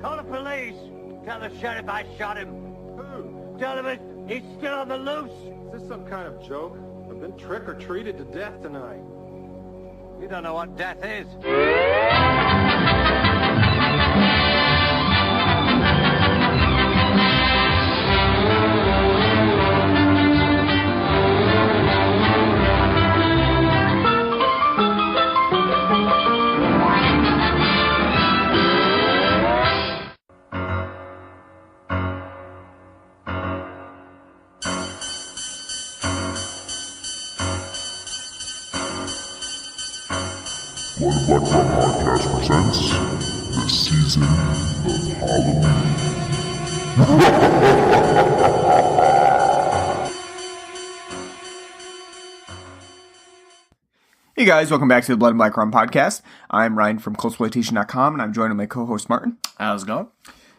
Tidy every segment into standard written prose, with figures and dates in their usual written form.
Call the police. Tell the sheriff I shot him. Who? Tell him he's still on the loose. Is this some kind of joke? I've been trick-or-treated to death tonight. You don't know what death is. Blood and Black Rum Podcast presents the season of Halloween. Hey guys, welcome back to the Blood and Black Rum Podcast. I'm Ryan from Coldsploitation.com, and I'm joined with my co-host Martin. How's it going?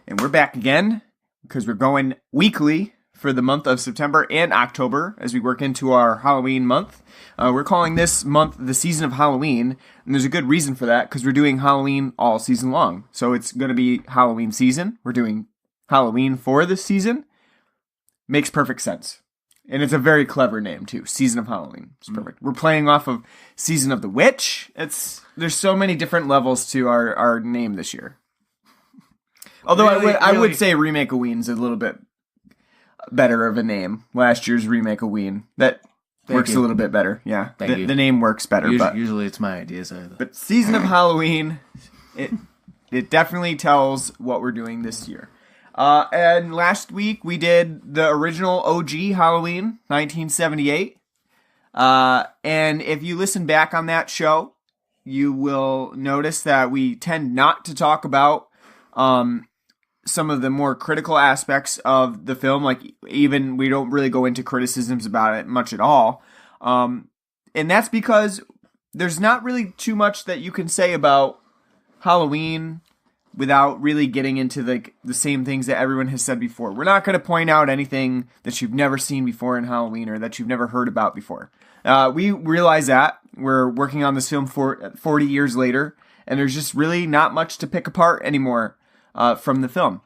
And we're back again because we're going weekly for the month of September and October as we work into our Halloween month. We're calling this month the season of Halloween, and there's a good reason for that because we're doing Halloween all season long. So it's going to be Halloween season. We're doing Halloween for this season. Makes perfect sense. And it's a very clever name too, Season of Halloween. It's perfect. We're playing off of Season of the Witch. There's so many different levels to our name this year. Although I would say Remake-A-Ween's a little bit better of a name. Last year's Remake-A-Ween. That works a little bit better. Yeah, the name works better. Usually it's my ideas. But Season of Halloween, it definitely tells what we're doing this year. And last week we did the original OG Halloween, 1978. And if you listen back on that show, you will notice that we tend not to talk about some of the more critical aspects of the film. Like, even we don't really go into criticisms about it much at all. And that's because there's not really too much that you can say about Halloween without really getting into the same things that everyone has said before. We're not going to point out anything that you've never seen before in Halloween or that you've never heard about before. We realize that. We're working on this film for 40 years later, and there's just really not much to pick apart anymore from the film.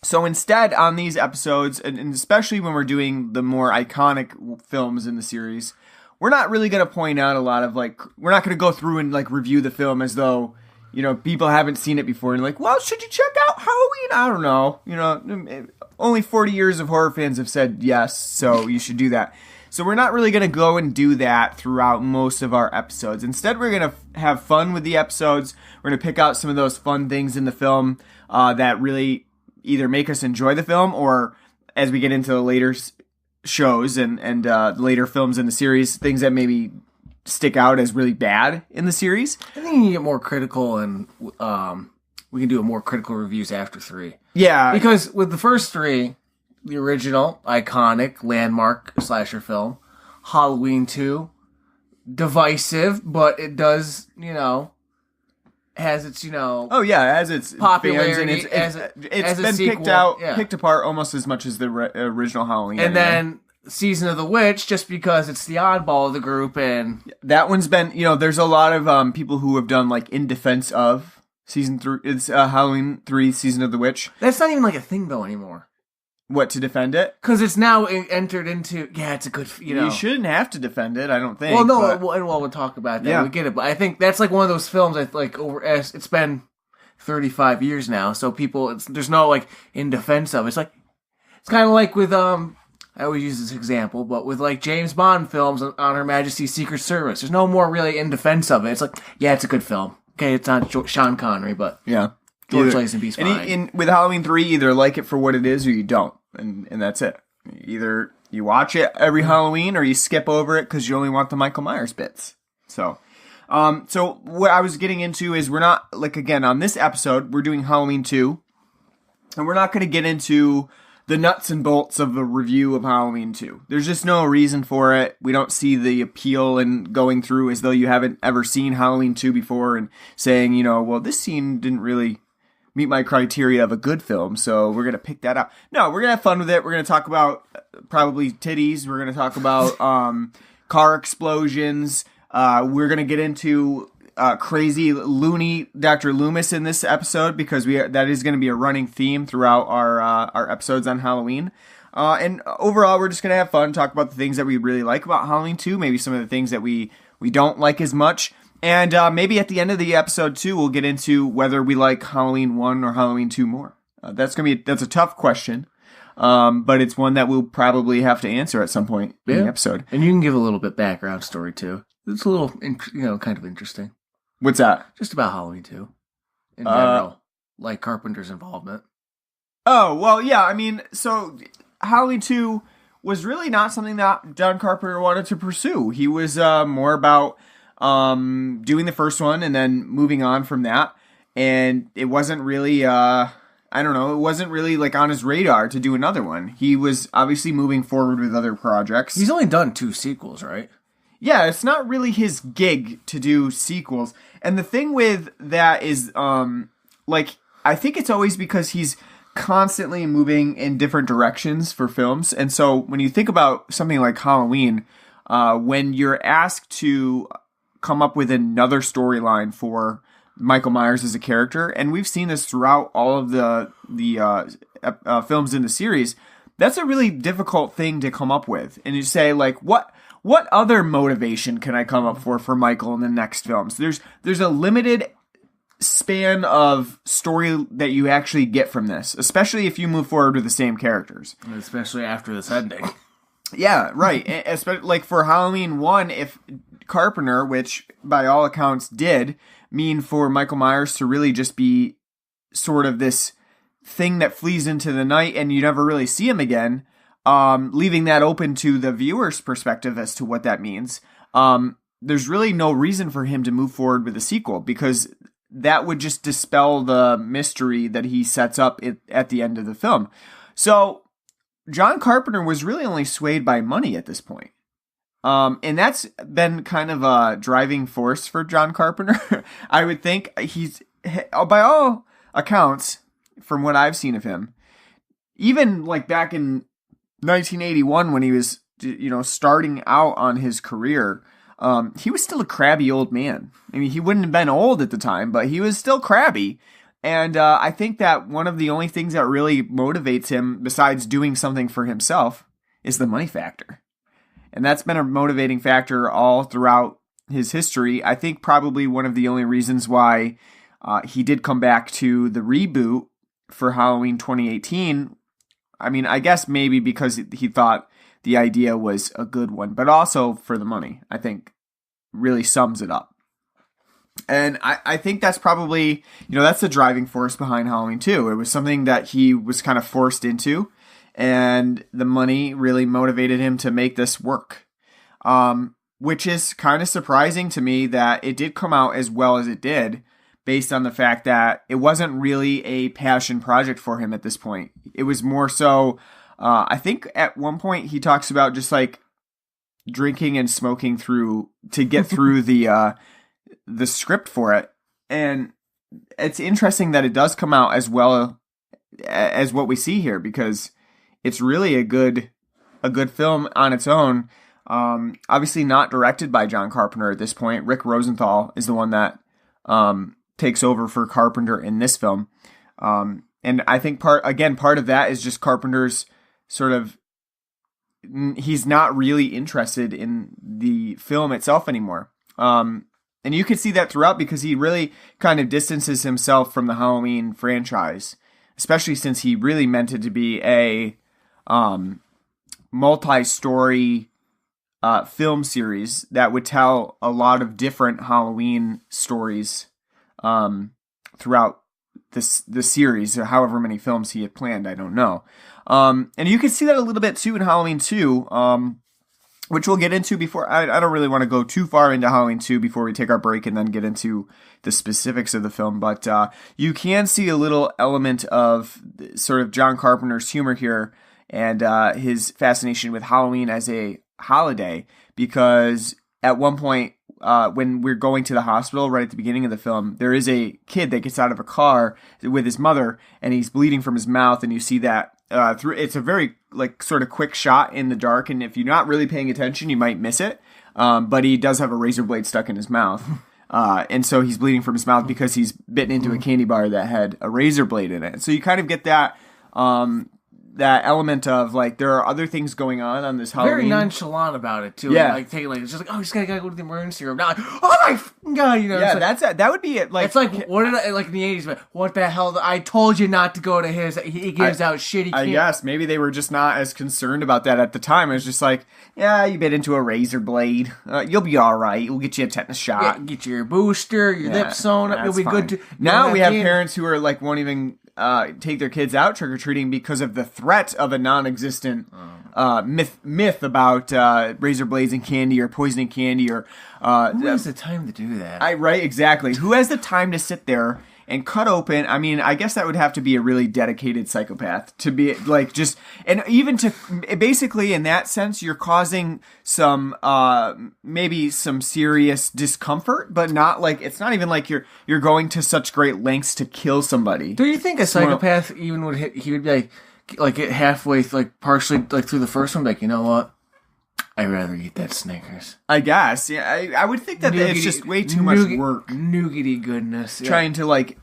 So instead, on these episodes, and especially when we're doing the more iconic films in the series, we're not really going to point out a lot of, we're not going to go through and, review the film as though, people haven't seen it before and well, should you check out Halloween? I don't know. Only 40 years of horror fans have said yes, so you should do that. So we're not really going to go and do that throughout most of our episodes. Instead, we're going to have fun with the episodes. We're going to pick out some of those fun things in the film that really either make us enjoy the film, or as we get into the later shows and later films in the series, things that maybe stick out as really bad in the series. I think you can get more critical, and we can do a more critical reviews after 3. Yeah. Because with the first 3, the original, iconic, landmark slasher film, Halloween 2, divisive, but it does, has its, oh yeah, as its popularity, fans, and it's been sequel, picked apart almost as much as the original Halloween. And then Season of the Witch, just because it's the oddball of the group, and that one's been, there's a lot of people who have done in defense of Season 3. It's Halloween 3, Season of the Witch. That's not even a thing though anymore. What, to defend it? Because it's now entered into, it's a good, You shouldn't have to defend it, I don't think. Well, no, we'll talk about that. Yeah. We get it. But I think that's one of those films it's been 35 years now, so there's no, in defense of it. It's kind of like with, I always use this example, but with, James Bond films on Her Majesty's Secret Service, there's no more really in defense of it. It's it's a good film. Okay, it's not Sean Connery, but yeah. George Lazenby's fine. With Halloween 3, either like it for what it is or you don't. And that's it. Either you watch it every Halloween or you skip over it because you only want the Michael Myers bits. So what I was getting into is we're not, again, on this episode, we're doing Halloween 2. And we're not going to get into the nuts and bolts of a review of Halloween 2. There's just no reason for it. We don't see the appeal in going through as though you haven't ever seen Halloween 2 before and saying, well, this scene didn't really meet my criteria of a good film, so we're going to pick that out. No, we're going to have fun with it. We're going to talk about probably titties. We're going to talk about car explosions. We're going to get into crazy loony Dr. Loomis in this episode because that is going to be a running theme throughout our episodes on Halloween. And overall, we're just going to have fun, talk about the things that we really like about Halloween 2, maybe some of the things that we don't like as much. And maybe at the end of the episode, too, we'll get into whether we like Halloween 1 or Halloween 2 more. That's a tough question, but it's one that we'll probably have to answer at some point in the episode. And you can give a little bit background story, too. It's a little, kind of interesting. What's that? Just about Halloween 2 in general, like Carpenter's involvement. Oh, well, yeah, I mean, so Halloween 2 was really not something that John Carpenter wanted to pursue. He was more about doing the first one and then moving on from that. And it wasn't really, it wasn't really like on his radar to do another one. He was obviously moving forward with other projects. He's only done 2 sequels, right? Yeah, it's not really his gig to do sequels. And the thing with that is, I think it's always because he's constantly moving in different directions for films. And so when you think about something like Halloween, when you're asked to come up with another storyline for Michael Myers as a character, and we've seen this throughout all of the films in the series, that's a really difficult thing to come up with. And you say, like, what other motivation can I come up for Michael in the next films? There's a limited span of story that you actually get from this, especially if you move forward with the same characters. Especially after this ending. Yeah, right. Especially like for Halloween 1, if Carpenter, which by all accounts did mean for Michael Myers to really just be sort of this thing that flees into the night and you never really see him again, leaving that open to the viewer's perspective as to what that means. There's really no reason for him to move forward with a sequel because that would just dispel the mystery that he sets up at the end of the film. So John Carpenter was really only swayed by money at this point. And that's been kind of a driving force for John Carpenter. I would think he's, by all accounts, from what I've seen of him, even like back in 1981 when he was, starting out on his career, he was still a crabby old man. I mean, he wouldn't have been old at the time, but he was still crabby. And I think that one of the only things that really motivates him, besides doing something for himself, is the money factor. And that's been a motivating factor all throughout his history. I think probably one of the only reasons why he did come back to the reboot for Halloween 2018, I mean, I guess maybe because he thought the idea was a good one, but also for the money, I think really sums it up. And I think that's probably, that's the driving force behind Halloween 2. It was something that he was kind of forced into, and the money really motivated him to make this work. Which is kind of surprising to me that it did come out as well as it did, based on the fact that it wasn't really a passion project for him at this point. It was more so, I think at one point he talks about just like drinking and smoking to get through the script for it. And it's interesting that it does come out as well as what we see here, because it's really a good film on its own. Obviously not directed by John Carpenter at this point. Rick Rosenthal is the one that takes over for Carpenter in this film. And I think part of that is just Carpenter's sort of, he's not really interested in the film itself anymore. And you can see that throughout, because he really kind of distances himself from the Halloween franchise, especially since he really meant it to be a multi-story film series that would tell a lot of different Halloween stories throughout the series, or however many films he had planned, I don't know. And you can see that a little bit too in Halloween 2, which we'll get into before. I don't really want to go too far into Halloween 2 before we take our break and then get into the specifics of the film, but you can see a little element of sort of John Carpenter's humor here, and his fascination with Halloween as a holiday, because at one point, when we're going to the hospital right at the beginning of the film, there is a kid that gets out of a car with his mother, and he's bleeding from his mouth, and you see that it's a very like sort of quick shot in the dark, and if you're not really paying attention, you might miss it. But he does have a razor blade stuck in his mouth. And so he's bleeding from his mouth because he's bitten into a candy bar that had a razor blade in it. So you kind of get that that element of like there are other things going on this Halloween. Very nonchalant about it too. Yeah. Like taking it's just like, oh, just gotta go to the emergency room. Not like, oh my fucking god, Yeah, it's like, that would be it. Like it's like what did I like in the 80s? But what the hell? I told you not to go to his. He gives out shitty. I guess maybe they were just not as concerned about that at the time. It was just like, yeah, you bit into a razor blade. You'll be all right. We'll get you a tetanus shot. Get your booster, your lips sewn up. You'll be good to. Now we have parents who are like won't even take their kids out trick or treating because of the threat of a non-existent myth about razor blades and candy or poisoning candy or. Who has the time to do that? Right, exactly. Who has the time to sit there and cut open? I mean, I guess that would have to be a really dedicated psychopath to be like just, and even to basically in that sense, you're causing some maybe some serious discomfort, but not like it's not even like you're going to such great lengths to kill somebody. Do you think a psychopath even would hit? He would be like get halfway, like partially, like through the first one, like you know what? I'd rather eat that Snickers. I guess, yeah. I would think that it's just way too much work. Nougaty goodness. Yeah. Trying to like,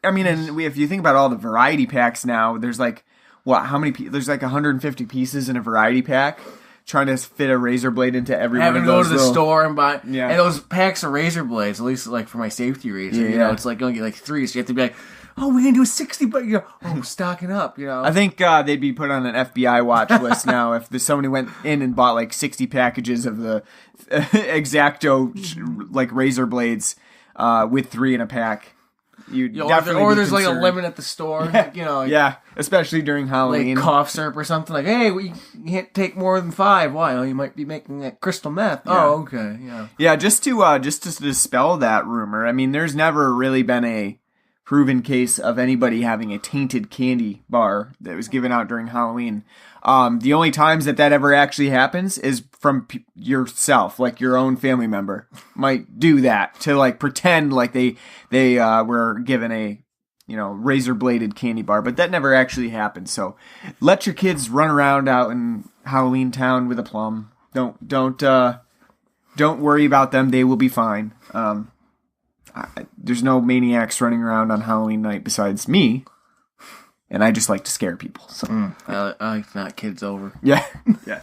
I mean, and if you think about all the variety packs now, there's like, what? How many? There's like 150 pieces in a variety pack. Trying to fit a razor blade into every Having one of those. Having to go to the store and buy, yeah. And those packs of razor blades, at least like for my safety reason, you know, it's like going to get like 3, so you have to be like, oh, we're going to do a 60, but you know, oh, stocking up, you know. I think they'd be put on an FBI watch list now if somebody went in and bought like 60 packages of the X-Acto like razor blades with 3 in a pack. Or there's like a limit at the store, yeah. You know. Like, yeah, especially during Halloween. Like cough syrup or something. Like, hey, you can't take more than 5. Why? Oh, you might be making that crystal meth. Yeah. Oh, okay, yeah. Yeah, just to dispel that rumor. I mean, there's never really been a proven case of anybody having a tainted candy bar that was given out during Halloween. The only times that ever actually happens is from yourself, like your own family member might do that to like pretend like they were given a razor bladed candy bar, but that never actually happened. So let your kids run around out in Halloween Town with a plum. Don't worry about them; they will be fine. There's no maniacs running around on Halloween night besides me. And I just like to scare people. So. I like not kids over. Yeah. Yeah.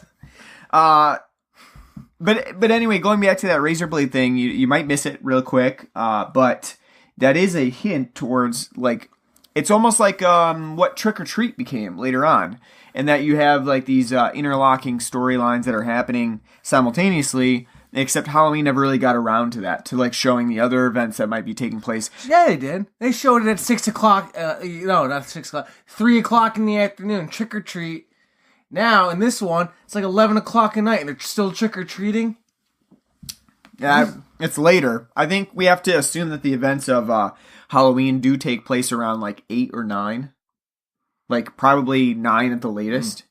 But anyway, going back to that razor blade thing, you might miss it real quick. But that is a hint towards like, it's almost like what Trick or Treat became later on. And that you have like these interlocking storylines that are happening simultaneously. Except Halloween never really got around to that, to like showing the other events that might be taking place. Yeah, they did. They showed it at 6 o'clock. No, not 6 o'clock. 3 o'clock in the afternoon. Trick or treat. Now in this one, it's like 11 o'clock at night, and they're still trick or treating. Yeah, it's later. I think we have to assume that the events of Halloween do take place around like 8 or 9, like probably 9 at the latest,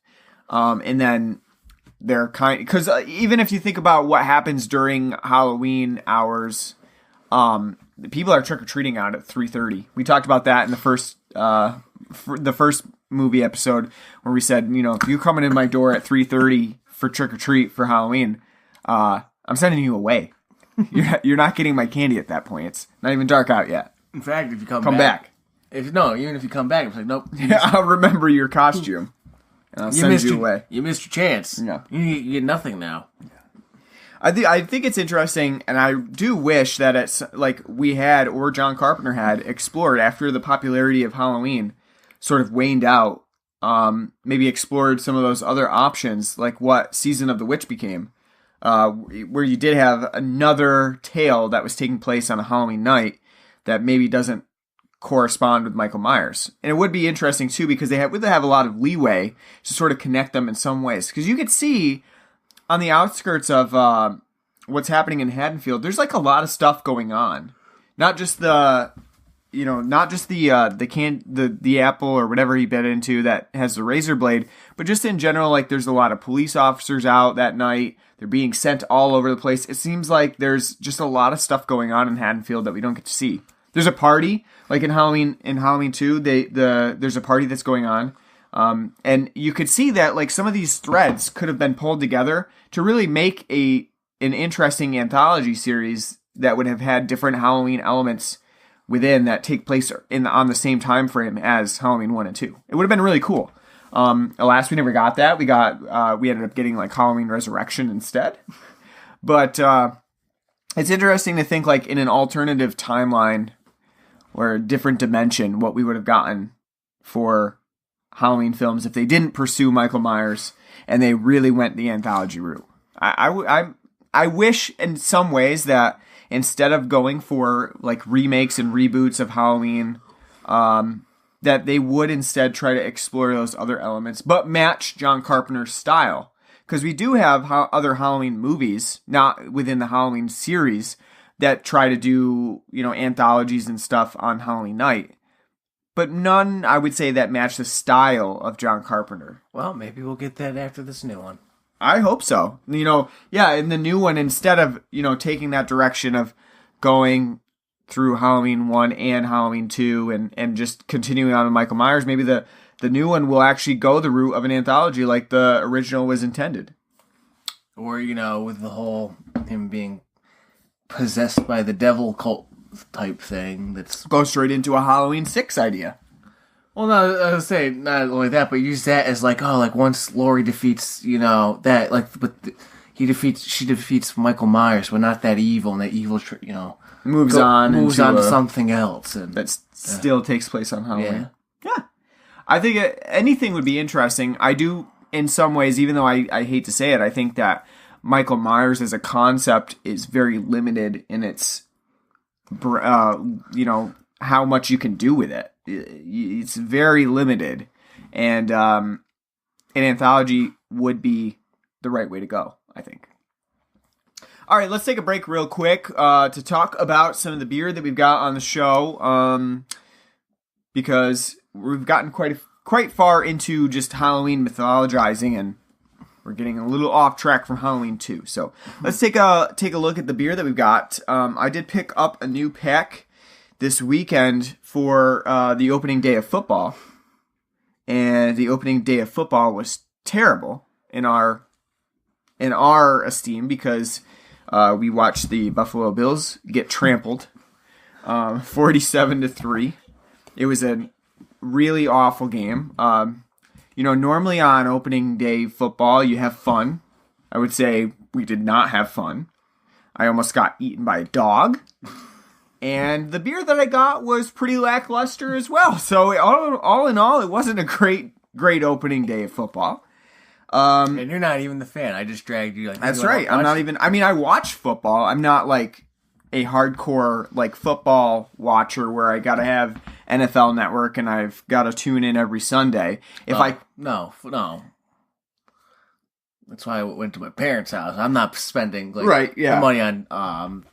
and then. They're because even if you think about what happens during Halloween hours, people are trick or treating out at 3:30. We talked about that in the first movie episode where we said, if you're coming in my door at 3:30 for trick or treat for Halloween, I'm sending you away. You're not getting my candy at that point. It's not even dark out yet. In fact, if you come back. Even if you come back, it's like nope. I'll remember your costume. And I'll send you away. You missed your chance. Yeah. You get nothing now. I think it's interesting, and I do wish that it's like we had, or John Carpenter had, explored after the popularity of Halloween sort of waned out, maybe explored some of those other options, like what Season of the Witch became, where you did have another tale that was taking place on a Halloween night that maybe doesn't correspond with Michael Myers. And it would be interesting too because they would have a lot of leeway to sort of connect them in some ways, because you could see on the outskirts of what's happening in Haddonfield, there's like a lot of stuff going on, not just the apple or whatever he bit into that has the razor blade, but just in general, like there's a lot of police officers out that night. They're being sent all over the place. It seems like there's just a lot of stuff going on in Haddonfield that we don't get to see. There's a party, like in Halloween 2, there's a party that's going on. And you could see that like some of these threads could have been pulled together to really make an interesting anthology series that would have had different Halloween elements within that take place on the same time frame as Halloween 1 and 2. It would have been really cool. Alas, we never got that. We ended up getting like Halloween Resurrection instead. But it's interesting to think like in an alternative timeline or a different dimension, what we would have gotten for Halloween films if they didn't pursue Michael Myers and they really went the anthology route. I wish in some ways that instead of going for like remakes and reboots of Halloween, that they would instead try to explore those other elements, but match John Carpenter's style. Because we do have other Halloween movies, not within the Halloween series, that try to do, anthologies and stuff on Halloween night. But none, I would say, that match the style of John Carpenter. Well, maybe we'll get that after this new one. I hope so. In the new one, instead of, taking that direction of going through Halloween 1 and Halloween 2 and just continuing on with Michael Myers, maybe the new one will actually go the route of an anthology like the original was intended. Or, with the whole him being possessed by the devil cult type thing. That's go straight into a Halloween 6 idea. Well, no, I was saying not only that, but use that as like, once Laurie defeats, she defeats Michael Myers, but not that evil, and that evil, moves on to something else, and that still takes place on Halloween. Yeah. I think anything would be interesting. I do, in some ways, even though I hate to say it, I think that Michael Myers as a concept is very limited in its, how much you can do with it. It's very limited, and an anthology would be the right way to go, I think. All right, let's take a break real quick to talk about some of the beer that we've got on the show, because we've gotten quite far into just Halloween mythologizing, and we're getting a little off track from Halloween 2. So let's take a look at the beer that we've got. I did pick up a new pack this weekend for the opening day of football, and the opening day of football was terrible in our esteem because we watched the Buffalo Bills get trampled 47-3. It was a really awful game. Normally on opening day football you have fun. I would say we did not have fun. I almost got eaten by a dog. And the beer that I got was pretty lackluster as well. So all in all, it wasn't a great opening day of football. And you're not even the fan. I just dragged you. That's right. I'm not even. I mean, I watch football. I'm not like a hardcore football watcher where I gotta have NFL Network and I've got to tune in every Sunday. No. That's why I went to my parents' house. I'm not spending the money on.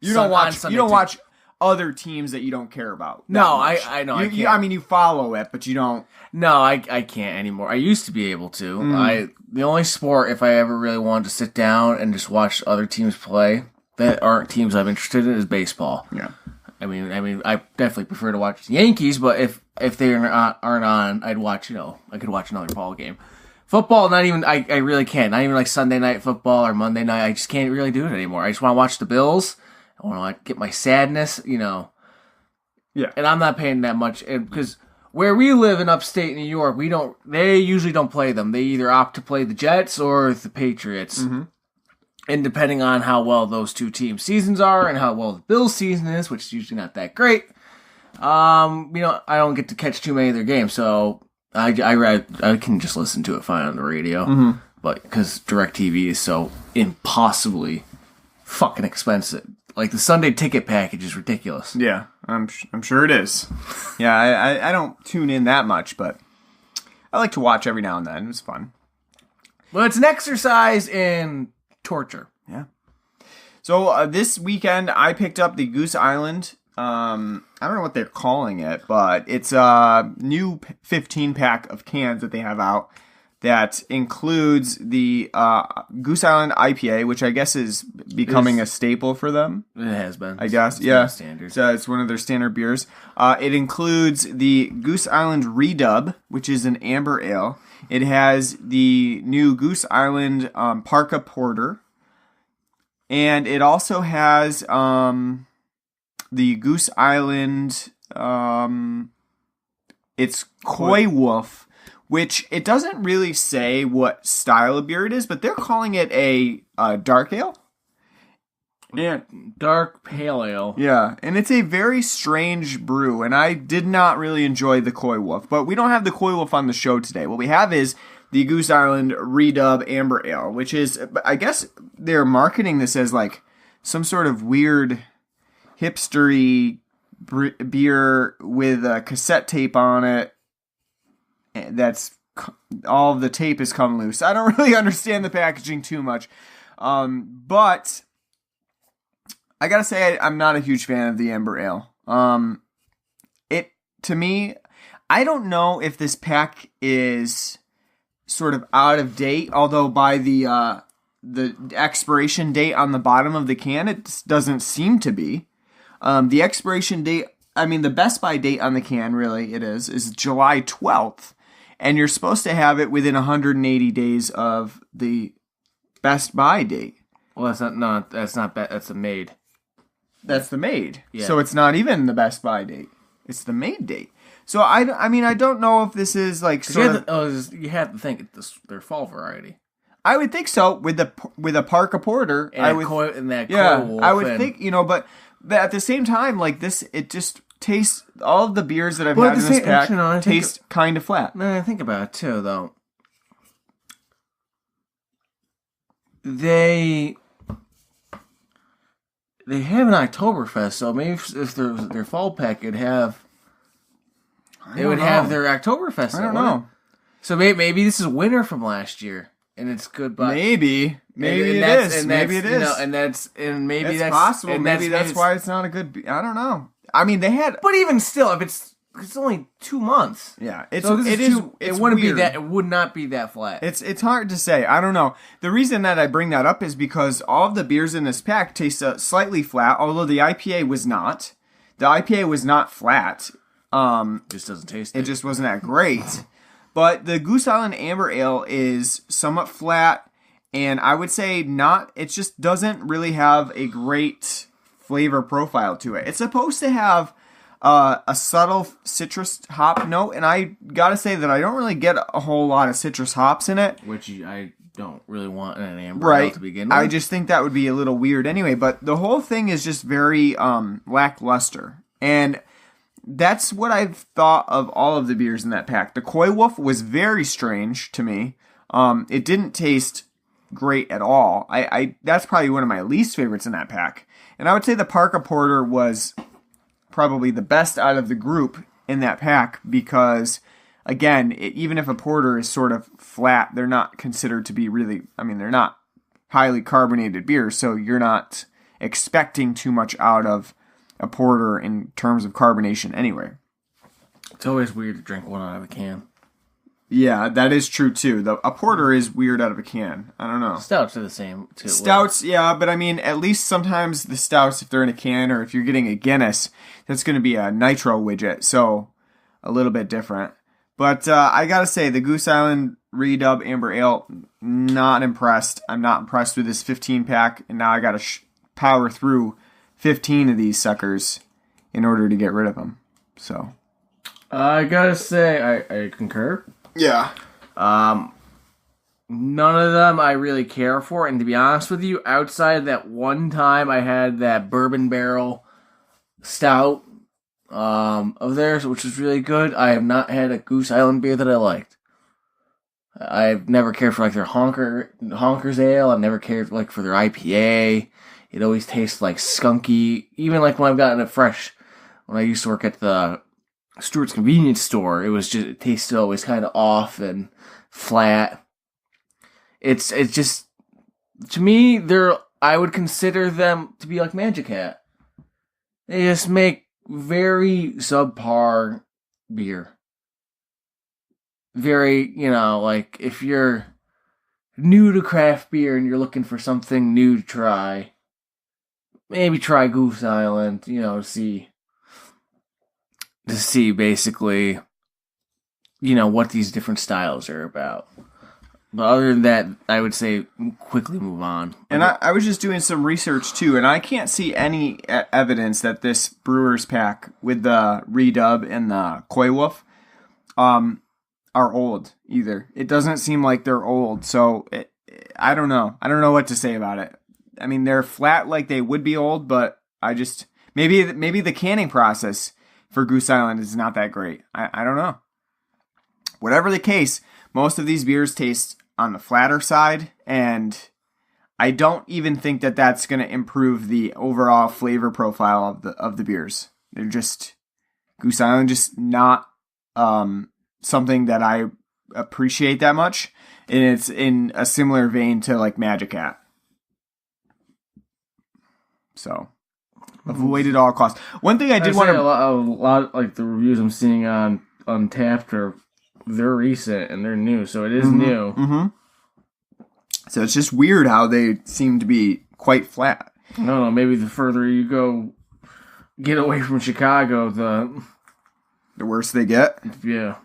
You don't watch other teams that you don't care about. No, I know. You follow it, but you don't. No, I can't anymore. I used to be able to. The only sport, if I ever really wanted to sit down and just watch other teams play that aren't teams I'm interested in, is baseball. Yeah. I mean, I definitely prefer to watch the Yankees, but if they aren't on, I'd watch. I could watch another ball game. Football, not even. I really can't. Not even like Sunday night football or Monday night. I just can't really do it anymore. I just want to watch the Bills. I want to get my sadness, Yeah. And I'm not paying that much because where we live in upstate New York, they usually don't play them. They either opt to play the Jets or the Patriots. Mm-hmm. And depending on how well those two teams' seasons are and how well the Bills' season is, which is usually not that great, I don't get to catch too many of their games. So I can just listen to it fine on the radio. Mm-hmm. But because DirecTV is so impossibly fucking expensive. Like, the Sunday ticket package is ridiculous. Yeah, I'm sure it is. Yeah, I don't tune in that much, but I like to watch every now and then. It's fun. Well, it's an exercise in torture. Yeah. So, this weekend, I picked up the Goose Island. I don't know what they're calling it, but it's a new 15-pack of cans that they have out. That includes the Goose Island IPA, which I guess is becoming a staple for them. It has been. I guess, yeah. Standard. So it's one of their standard beers. It includes the Goose Island Redub, which is an amber ale. It has the new Goose Island Parka Porter. And it also has the Goose Island. It's Koi Wolf, which it doesn't really say what style of beer it is, but they're calling it a dark ale. Yeah, dark pale ale. Yeah, and it's a very strange brew, and I did not really enjoy the Koi Wolf. But we don't have the Koi Wolf on the show today. What we have is the Goose Island Redub Amber Ale, which is, I guess they're marketing this as like some sort of weird hipstery beer with a cassette tape on it. That's all of the tape has come loose. I don't really understand the packaging too much, but I gotta say I'm not a huge fan of the Amber Ale. It to me, I don't know if this pack is sort of out of date. Although by the expiration date on the bottom of the can, it doesn't seem to be. The expiration date, I mean the best by date on the can, really it is July 12th, and you're supposed to have it within 180 days of the best by date. Well, that's not that's a made. That's the made. Yeah. So it's not even the best by date. It's the made date. So I mean, I don't know if this is like sort of... you have to think they're fall variety. I would think so with a Parka Porter. And I would, Koi Wolf I would think, but at the same time, like this, it just tastes, all of the beers that I've had in this pack taste kind of flat. No, I think about it too, though. They have an Oktoberfest, so maybe if their fall pack, it would have their Oktoberfest. I don't know. So maybe this is winter from last year, and it's good. But maybe it is. Maybe it is. Maybe that's possible. And maybe that's why it's not a good. I don't know. I mean, they had, but even still, if it's only 2 months. Yeah, it wouldn't be that. It would not be that flat. It's hard to say. I don't know. The reason that I bring that up is because all of the beers in this pack taste slightly flat, although the IPA was not. The IPA was not flat. Just doesn't taste. It just wasn't that great. But the Goose Island Amber Ale is somewhat flat, and I would say not. It just doesn't really have a great flavor profile to it. It's supposed to have a subtle citrus hop note, and I gotta say that I don't really get a whole lot of citrus hops in it. Which I don't really want in an amber ale to begin with. I just think that would be a little weird anyway, but the whole thing is just very lackluster. And that's what I've thought of all of the beers in that pack. The Koi Wolf was very strange to me. It didn't taste great at all. I that's probably one of my least favorites in that pack. And I would say the Parka Porter was probably the best out of the group in that pack because, again, even if a porter is sort of flat, they're not considered to be really, I mean, they're not highly carbonated beers, so you're not expecting too much out of a porter in terms of carbonation anyway. It's always weird to drink one out of a can. Yeah, that is true too. A porter is weird out of a can. I don't know. Stouts are the same too. Stouts, yeah, but I mean, at least sometimes the stouts, if they're in a can or if you're getting a Guinness, that's going to be a nitro widget, so a little bit different. But I gotta say, the Goose Island Redub Amber Ale, not impressed. I'm not impressed with this 15-pack, and now I gotta power through 15 of these suckers in order to get rid of them. So I gotta say, I concur. Yeah. None of them I really care for, and to be honest with you, outside that one time I had that bourbon barrel stout of theirs, which was really good, I have not had a Goose Island beer that I liked. I've never cared for like their Honkers Ale. I've never cared like for their IPA. It always tastes like skunky. Even like when I've gotten it fresh, when I used to work at the Stewart's convenience store, it tasted always kind of off and flat. It's just, to me, I would consider them to be like Magic Hat. They just make very subpar beer. Very, like if you're new to craft beer and you're looking for something new to try, maybe try Goose Island, to see basically, what these different styles are about. But other than that, I would say quickly move on. And I was just doing some research too, and I can't see any evidence that this Brewers pack with the Redub and the Koi Wolf are old either. It doesn't seem like they're old, so I don't know. I don't know what to say about it. I mean, they're flat like they would be old, but I just maybe the canning process for Goose Island is not that great. I don't know. Whatever the case, most of these beers taste on the flatter side, and I don't even think that that's going to improve the overall flavor profile of the beers. They're just Goose Island, just not something that I appreciate that much, and it's in a similar vein to like Magic Hat. So avoid at all costs. One thing I did want to a lot like the reviews I'm seeing on Untappd are they're recent and they're new, so it is new. Mm-hmm. So it's just weird how they seem to be quite flat. I don't know. Maybe the further you get away from Chicago, the worse they get. Yeah.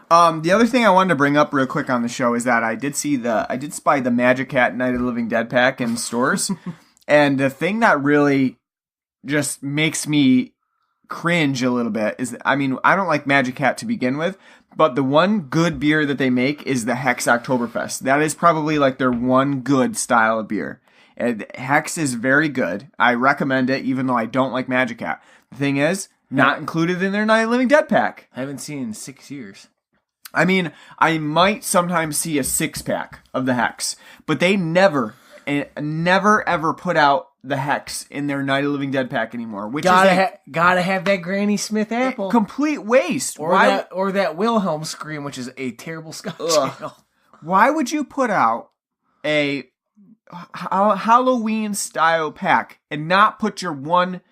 The other thing I wanted to bring up real quick on the show is that I did spy the Magic Hat Night of the Living Dead pack in stores, and the thing that really just makes me cringe a little bit is, I mean, I don't like Magic Hat to begin with, but the one good beer that they make is the Hex Oktoberfest. That is probably like their one good style of beer. And Hex is very good. I recommend it, even though I don't like Magic Hat. The thing is, not included in their Night of the Living Dead pack. I haven't seen in 6 years. I mean, I might sometimes see a 6-pack of the Hex, but they never ever put out the Hex in their Night of the Living Dead pack anymore. Which gotta have that Granny Smith apple. Complete waste. Or that Wilhelm scream, which is a terrible Scotch ale. Why would you put out a Halloween style pack and not put your one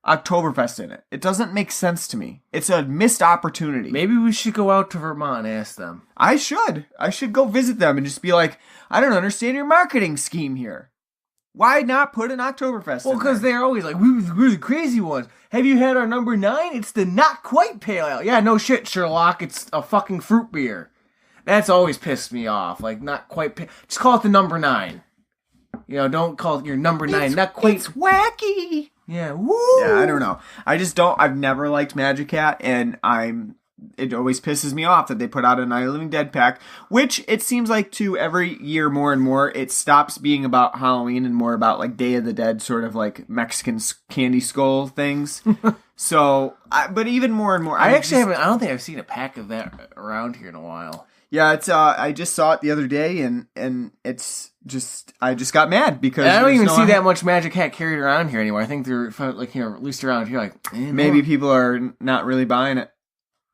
Oktoberfest in it? It doesn't make sense to me. It's a missed opportunity. Maybe we should go out to Vermont and ask them. I should go visit them and just be like, I don't understand your marketing scheme here. Why not put an Oktoberfest in because they're always like, we're the crazy ones. Have you had our number 9? It's the not quite pale ale. Yeah, no shit, Sherlock. It's a fucking fruit beer. That's always pissed me off. Like, not quite just call it the number 9. You know, don't call it your number 9. Not quite. It's wacky. Yeah, woo! Yeah, I don't know. I've never liked Magic Hat, and it always pisses me off that they put out a Night of the Living Dead pack, which it seems like to every year more and more, it stops being about Halloween and more about like Day of the Dead, sort of like Mexican candy skull things. So, but even more and more, I don't think I've seen a pack of that around here in a while. Yeah, it's I just saw it the other day, and it's just I just got mad because I don't even see that much Magic Hat carried around here anymore. I think they're like, you know, at least around here, like maybe people are not really buying it.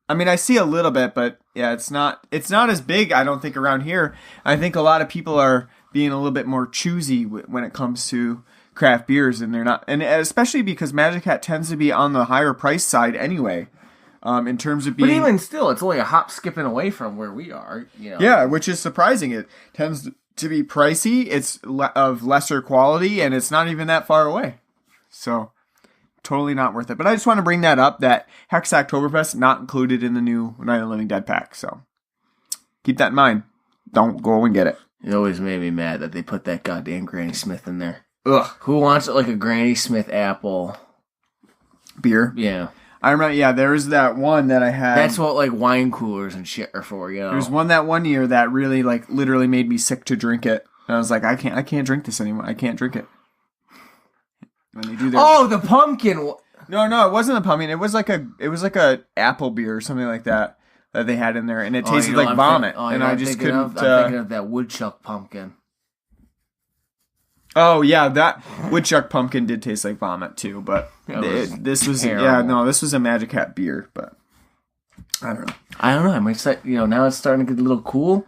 I mean, I see a little bit, but yeah, it's not as big, I don't think, around here. I think a lot of people are being a little bit more choosy when it comes to craft beers, and they're not, and especially because Magic Hat tends to be on the higher price side anyway. In terms of being, but even still, it's only a hop skipping away from where we are. You know? Yeah, which is surprising. It tends to be pricey. It's of lesser quality, and it's not even that far away. So, totally not worth it. But I just want to bring that up. That Hex Oktoberfest not included in the new Night of the Living Dead pack. So, keep that in mind. Don't go and get it. It always made me mad that they put that goddamn Granny Smith in there. Ugh. Who wants like a Granny Smith apple beer? Yeah. I remember, yeah, there was that one that I had. That's what, like, wine coolers and shit are for, you know? There's one that one year that really, like, literally made me sick to drink it. And I was like, I can't drink this anymore. I can't drink it. When they do their... Oh, the pumpkin! No, it wasn't a pumpkin. It was like a apple beer or something like that they had in there. And it tasted like vomit. And I just couldn't... I'm thinking of that woodchuck pumpkin. Oh, yeah, that woodchuck pumpkin did taste like vomit, too, but this was terrible. Yeah, no, this was a Magic Hat beer, but I don't know. I'm excited, you know, now it's starting to get a little cool,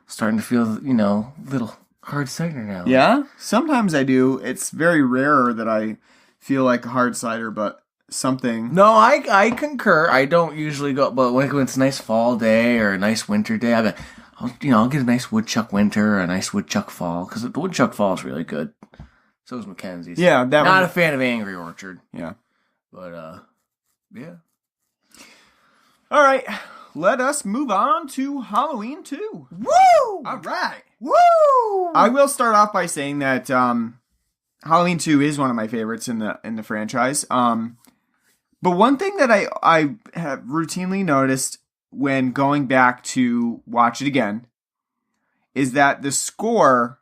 starting to feel, you know, a little hard cider now. Yeah, sometimes I do. It's very rare that I feel like a hard cider, but something... No, I concur. I don't usually go, but when it's a nice fall day or a nice winter day, I'll get a nice woodchuck winter or a nice woodchuck fall, because the woodchuck fall is really good. So is Mackenzie's. Yeah, not a fan of Angry Orchard. Yeah. But, yeah. All right. let us move on to Halloween 2. Woo! All right. Woo! I will start off by saying that Halloween 2 is one of my favorites in the franchise. But one thing that I have routinely noticed when going back to watch it again is that the score,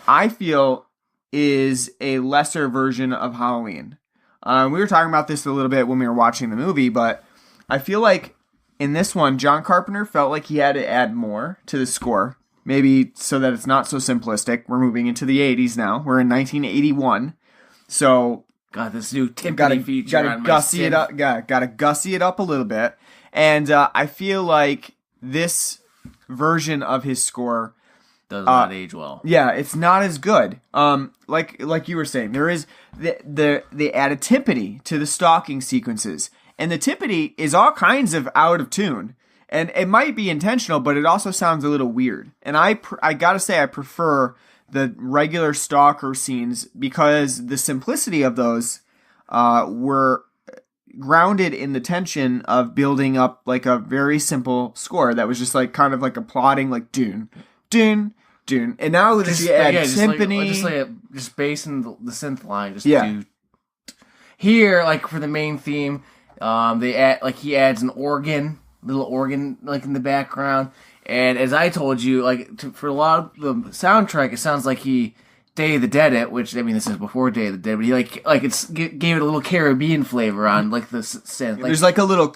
I feel, is a lesser version of Halloween. We were talking about this a little bit when we were watching the movie, but I feel like in this one, John Carpenter felt like he had to add more to the score. Maybe so that it's not so simplistic. We're moving into the 80s now. We're in 1981. So... got this new timpani feature gotta on my gussy synth. it up. Gotta gussy it up a little bit. And I feel like this version of his score Does not age well. yeah, it's not as good. Like you were saying, there is the added timpani to the stalking sequences, and the timpani is all kinds of out of tune, and it might be intentional, but it also sounds a little weird. And I gotta say, I prefer the regular stalker scenes because the simplicity of those were grounded in the tension of building up like a very simple score that was just like kind of like a plotting like dune, dune, dune. And now that you add timpani, just bass and the synth line, just Yeah. do. Here, like for the main theme, they add like he adds an organ, little organ like in the background. And as I told you, like for a lot of the soundtrack, it sounds like he Day of the Dead it, which I mean this is before Day of the Dead, but he like it's gave it a little Caribbean flavor on like the synth. Like, there's like a little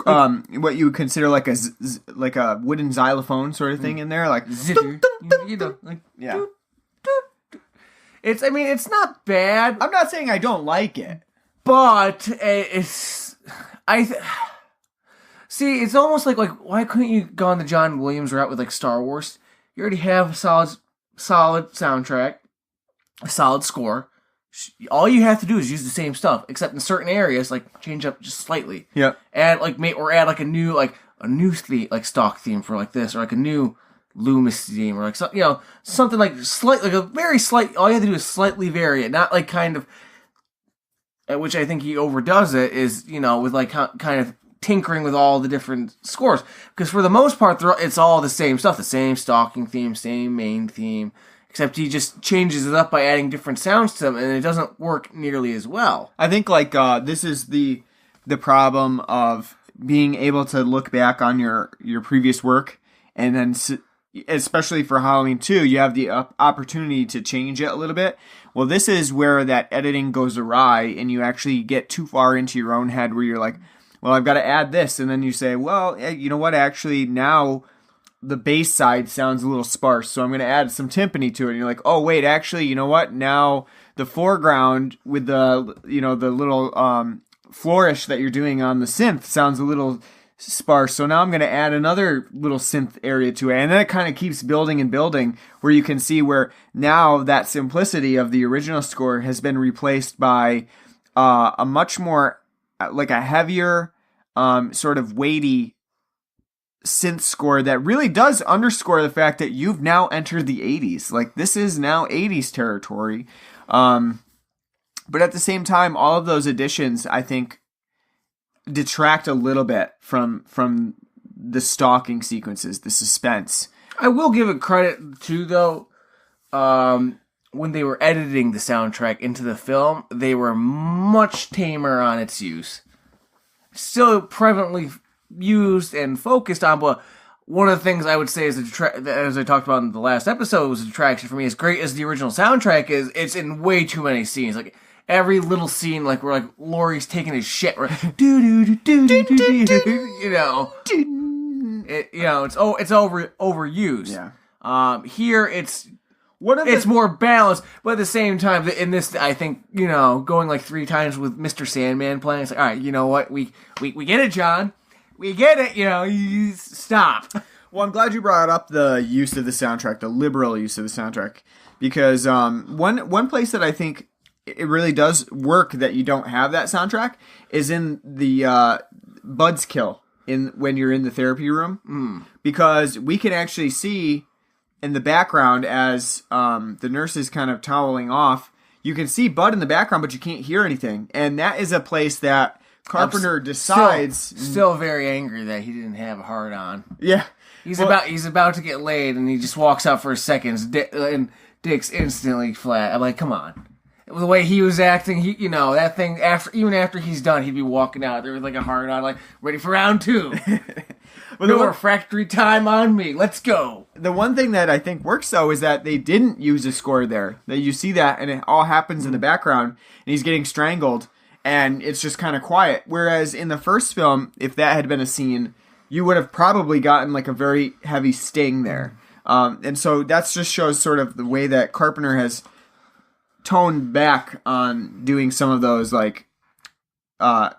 what you would consider like a wooden xylophone sort of thing in there, like zitter, you know, like yeah. doot, doot, doot. It's not bad, I'm not saying I don't like it. but it's see, it's almost like why couldn't you go on the John Williams route with like Star Wars? You already have a solid soundtrack, a solid score. All you have to do is use the same stuff, except in certain areas, like change up just slightly. Yeah. Add like a new theme, like stock theme for like this, or like a new Loomis theme, or like something like slight, like a very slight. All you have to do is slightly vary it, not like kind of. At which I think he overdoes it is with like kind of tinkering with all the different scores, because for the most part it's all the same stuff, the same stalking theme, same main theme. Except he just changes it up by adding different sounds to them, and it doesn't work nearly as well. I think like this is the problem of being able to look back on your previous work, and then especially for Halloween 2, you have the opportunity to change it a little bit. Well, this is where that editing goes awry, and you actually get too far into your own head where you're like, well, I've got to add this, and then you say, well, you know what, actually now the bass side sounds a little sparse, so I'm going to add some timpani to it. And you're like, oh, wait, actually, you know what? Now the foreground with the, the little flourish that you're doing on the synth sounds a little sparse, so now I'm going to add another little synth area to it. And then it kind of keeps building and building, where you can see where now that simplicity of the original score has been replaced by a much more, like a heavier, sort of weighty synth score that really does underscore the fact that you've now entered the 80s. Like, this is now 80s territory. But at the same time, all of those additions, I think, detract a little bit from the stalking sequences, the suspense. I will give it credit too, though. When they were editing the soundtrack into the film, they were much tamer on its use. Still prevalently used and focused on, but one of the things I would say is as I talked about in the last episode, was a detraction for me. As great as the original soundtrack is, it's in way too many scenes. Like every little scene, like where like Laurie's taking his shit, where it's overused. Yeah. Here it's more balanced, but at the same time, in this, I think, going like 3 times with Mr. Sandman playing, it's like, all right, you know what, we get it, John. We get it, you stop. Well, I'm glad you brought up the use of the soundtrack, the liberal use of the soundtrack, because one place that I think it really does work that you don't have that soundtrack is in the Bud's kill when you're in the therapy room, because we can actually see in the background as the nurse is kind of toweling off. You can see Bud in the background, but you can't hear anything, and that is a place that Carpenter decides... Still very angry that he didn't have a hard on. Yeah. He's about to get laid, and he just walks out for a second, and Dick's instantly flat. I'm like, come on. The way he was acting, that thing, even after he's done, he'd be walking out there with like a hard on, like, ready for round 2. No refractory time on me. Let's go. The one thing that I think works, though, is that they didn't use a score there. That you see that, and it all happens in the background, and he's getting strangled, and it's just kind of quiet. Whereas in the first film, if that had been a scene, you would have probably gotten like a very heavy sting there. And so that just shows sort of the way that Carpenter has toned back on doing some of those like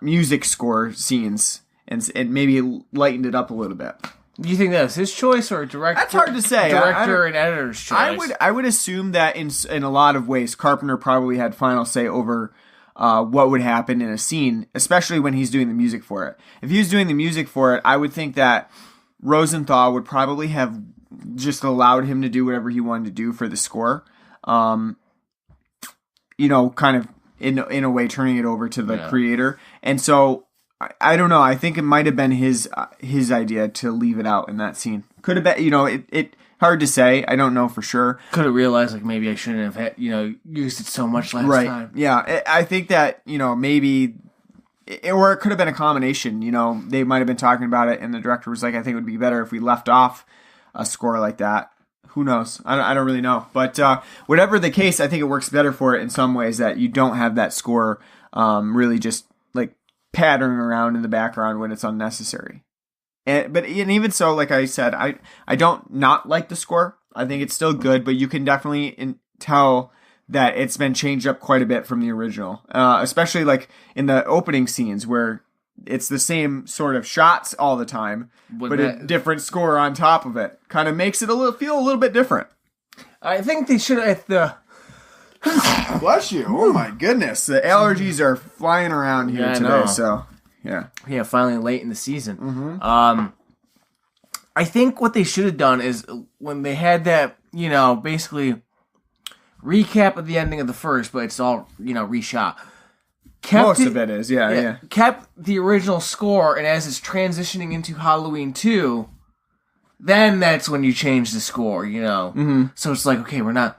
music score scenes and maybe lightened it up a little bit. Do you think that was his choice or director? That's hard to say. Director and editor's choice. I would assume that in a lot of ways, Carpenter probably had final say over what would happen in a scene, especially when he's doing the music for it. If he was doing the music for it, I would think that Rosenthal would probably have just allowed him to do whatever he wanted to do for the score. Kind of in a way turning it over to the creator. And so I don't know. I think it might have been his idea to leave it out in that scene. Could have been, it hard to say. I don't know for sure. Could have realized like maybe I shouldn't have had, used it so much last time. Yeah. I think that, maybe, or it could have been a combination. They might have been talking about it and the director was like, I think it would be better if we left off a score like that. Who knows? I don't really know. But whatever the case, I think it works better for it in some ways that you don't have that score really just like pattering around in the background when it's unnecessary. But even so, like I said, I don't not like the score. I think it's still good, but you can definitely tell that it's been changed up quite a bit from the original, especially like in the opening scenes where it's the same sort of shots all the time, but a different score on top of it. Kind of makes it feel a little bit different. I think they should have... Bless you. Oh my goodness. The allergies are flying around here today, so... Yeah. Yeah, finally late in the season. Mm-hmm. I think what they should have done is when they had that, basically recap of the ending of the first, but it's all, reshot. Most of it is, yeah. Kept the original score, and as it's transitioning into Halloween 2, then that's when you change the score, Mm-hmm. So it's like, okay, we're not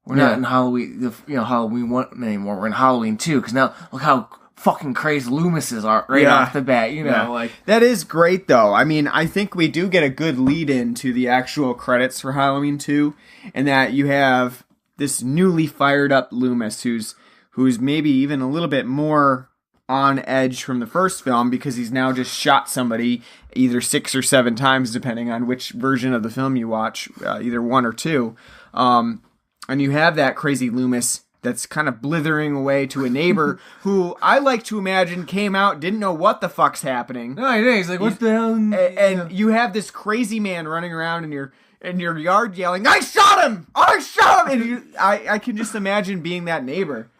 in Halloween, Halloween 1 anymore. We're in Halloween 2, because now look how fucking crazy Loomises are off the bat, like that is great though. I mean, I think we do get a good lead in to the actual credits for Halloween 2, and that you have this newly fired up Loomis who's maybe even a little bit more on edge from the first film because he's now just shot somebody either 6 or 7 times depending on which version of the film you watch, either 1 or 2. And you have that crazy Loomis that's kind of blithering away to a neighbor who I like to imagine came out, didn't know what the fuck's happening. No, he's like, what the hell? And you have this crazy man running around in your yard yelling, I shot him! I shot him! And I can just imagine being that neighbor.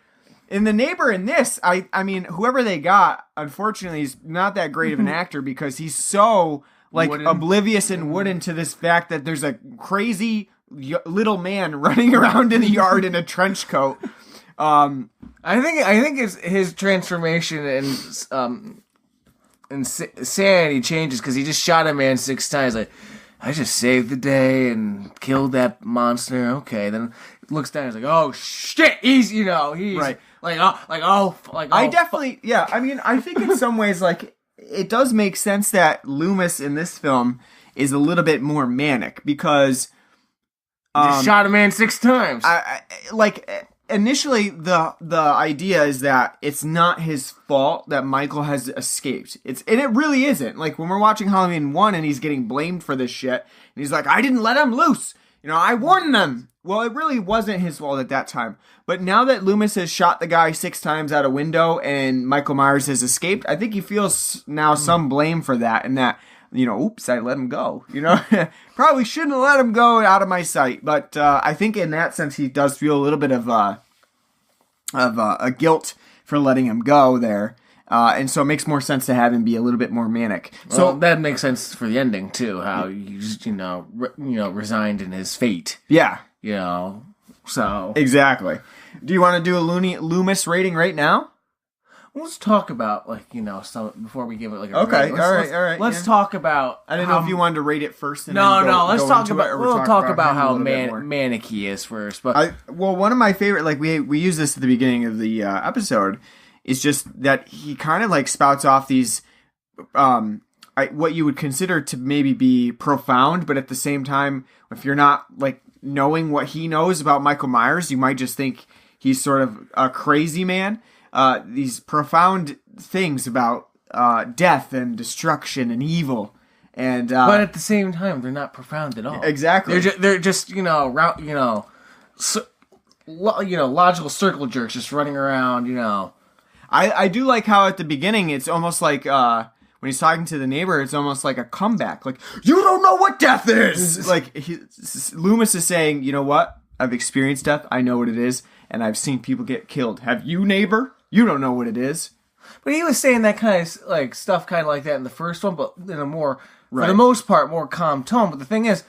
And the neighbor in this, I mean, whoever they got, unfortunately, is not that great of an actor because he's so oblivious and wooden to this fact that there's a crazy little man running around in the yard in a trench coat. I think it's his transformation and insanity changes because he just shot a man 6 times. Like, I just saved the day and killed that monster. Okay, then looks down. He's like, oh shit, he's right. I definitely, yeah. I mean, I think in some ways, like, it does make sense that Loomis in this film is a little bit more manic because just shot a man 6 times. Initially, the idea is that it's not his fault that Michael has escaped. And it really isn't. Like, when we're watching Halloween 1 and he's getting blamed for this shit, and he's like, I didn't let him loose. I warned them. Well, it really wasn't his fault at that time. But now that Loomis has shot the guy 6 times out a window and Michael Myers has escaped, I think he feels now some blame for that and that, oops, I let him go. Probably shouldn't have let him go out of my sight. But I think in that sense, he does feel a little bit of a guilt for letting him go there. And so it makes more sense to have him be a little bit more manic. So that makes sense for the ending too. How he just, resigned in his fate. Yeah. So exactly. Do you want to do a Loony Loomis rating right now? Let's talk about some before we give it a Okay, rating. all right. Let's talk about. I didn't know if you wanted to rate it first. And No. then go Let's talk into about. it, or We'll talk about him a how little bit more. manic he is first. But one of my favorite, we used this at the beginning of the episode, is just that he kind of spouts off these, what you would consider to maybe be profound, but at the same time, if you're not knowing what he knows about Michael Myers, you might just think he's sort of a crazy man. These profound things about death and destruction and evil, and but at the same time, they're not profound at all. Exactly, they're just logical circle jerks just running around. I do like how at the beginning it's almost like when he's talking to the neighbor, it's almost like a comeback. You don't know what death is. Loomis is saying, you know what? I've experienced death. I know what it is, and I've seen people get killed. Have you, neighbor? You don't know what it is. But he was saying that kind of stuff kind of like that in the first one, but in a more, right. for the most part, more calm tone. But the thing is,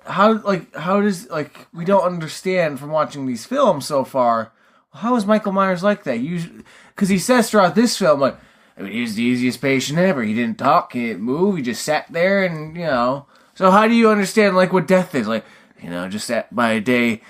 how does we don't understand from watching these films so far. How is Michael Myers like that? Because he says throughout this film, he's the easiest patient ever. He didn't talk, he didn't move, he just sat there, and So how do you understand what death is? Just sat by day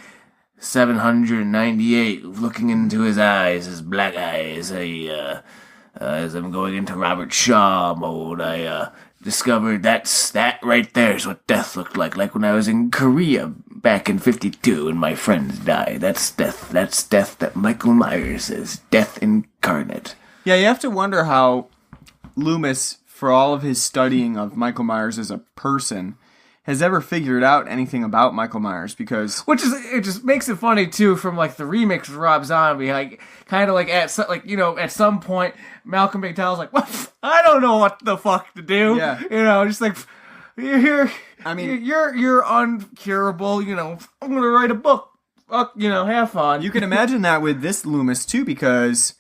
798, looking into his eyes, his black eyes. As I'm going into Robert Shaw mode, I discovered that right there is what death looked like when I was in Korea back in 52 and my friends died. That's death. That's death that Michael Myers is. Death incarnate. Yeah, you have to wonder how Loomis, for all of his studying of Michael Myers as a person, has ever figured out anything about Michael Myers, because it just makes it funny too from the remix with Rob Zombie, at some point Malcolm McDowell's well, I don't know what the fuck to do. Yeah. You're you're uncurable. I'm gonna write a book. Have fun. You can imagine that with this Loomis too, because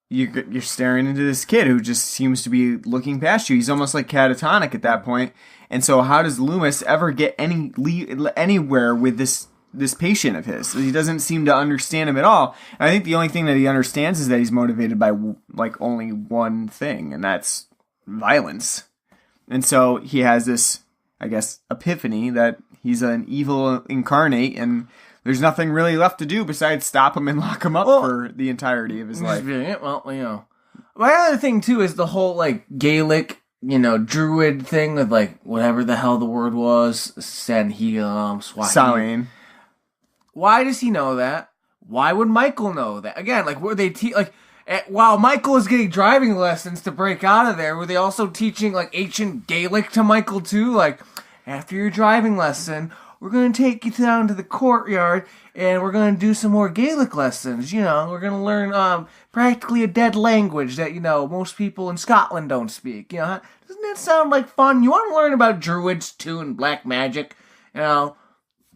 you're staring into this kid who just seems to be looking past you. He's almost catatonic at that point. And so how does Loomis ever get anywhere with this patient of his? He doesn't seem to understand him at all. And I think the only thing that he understands is that he's motivated by only one thing, and that's violence. And so he has this, I guess, epiphany that he's an evil incarnate, and there's nothing really left to do besides stop him and lock him up for the entirety of his life. Well, my other thing too is the whole Gaelic, druid thing with whatever the hell the word was, Sanheelam, Swahili. Why does he know that? Why would Michael know that? Again, were they while Michael is getting driving lessons to break out of there, were they also teaching ancient Gaelic to Michael too? After your driving lesson, we're going to take you down to the courtyard and we're going to do some more Gaelic lessons. We're going to learn practically a dead language that, most people in Scotland don't speak. Doesn't that sound like fun? You want to learn about druids too and black magic? All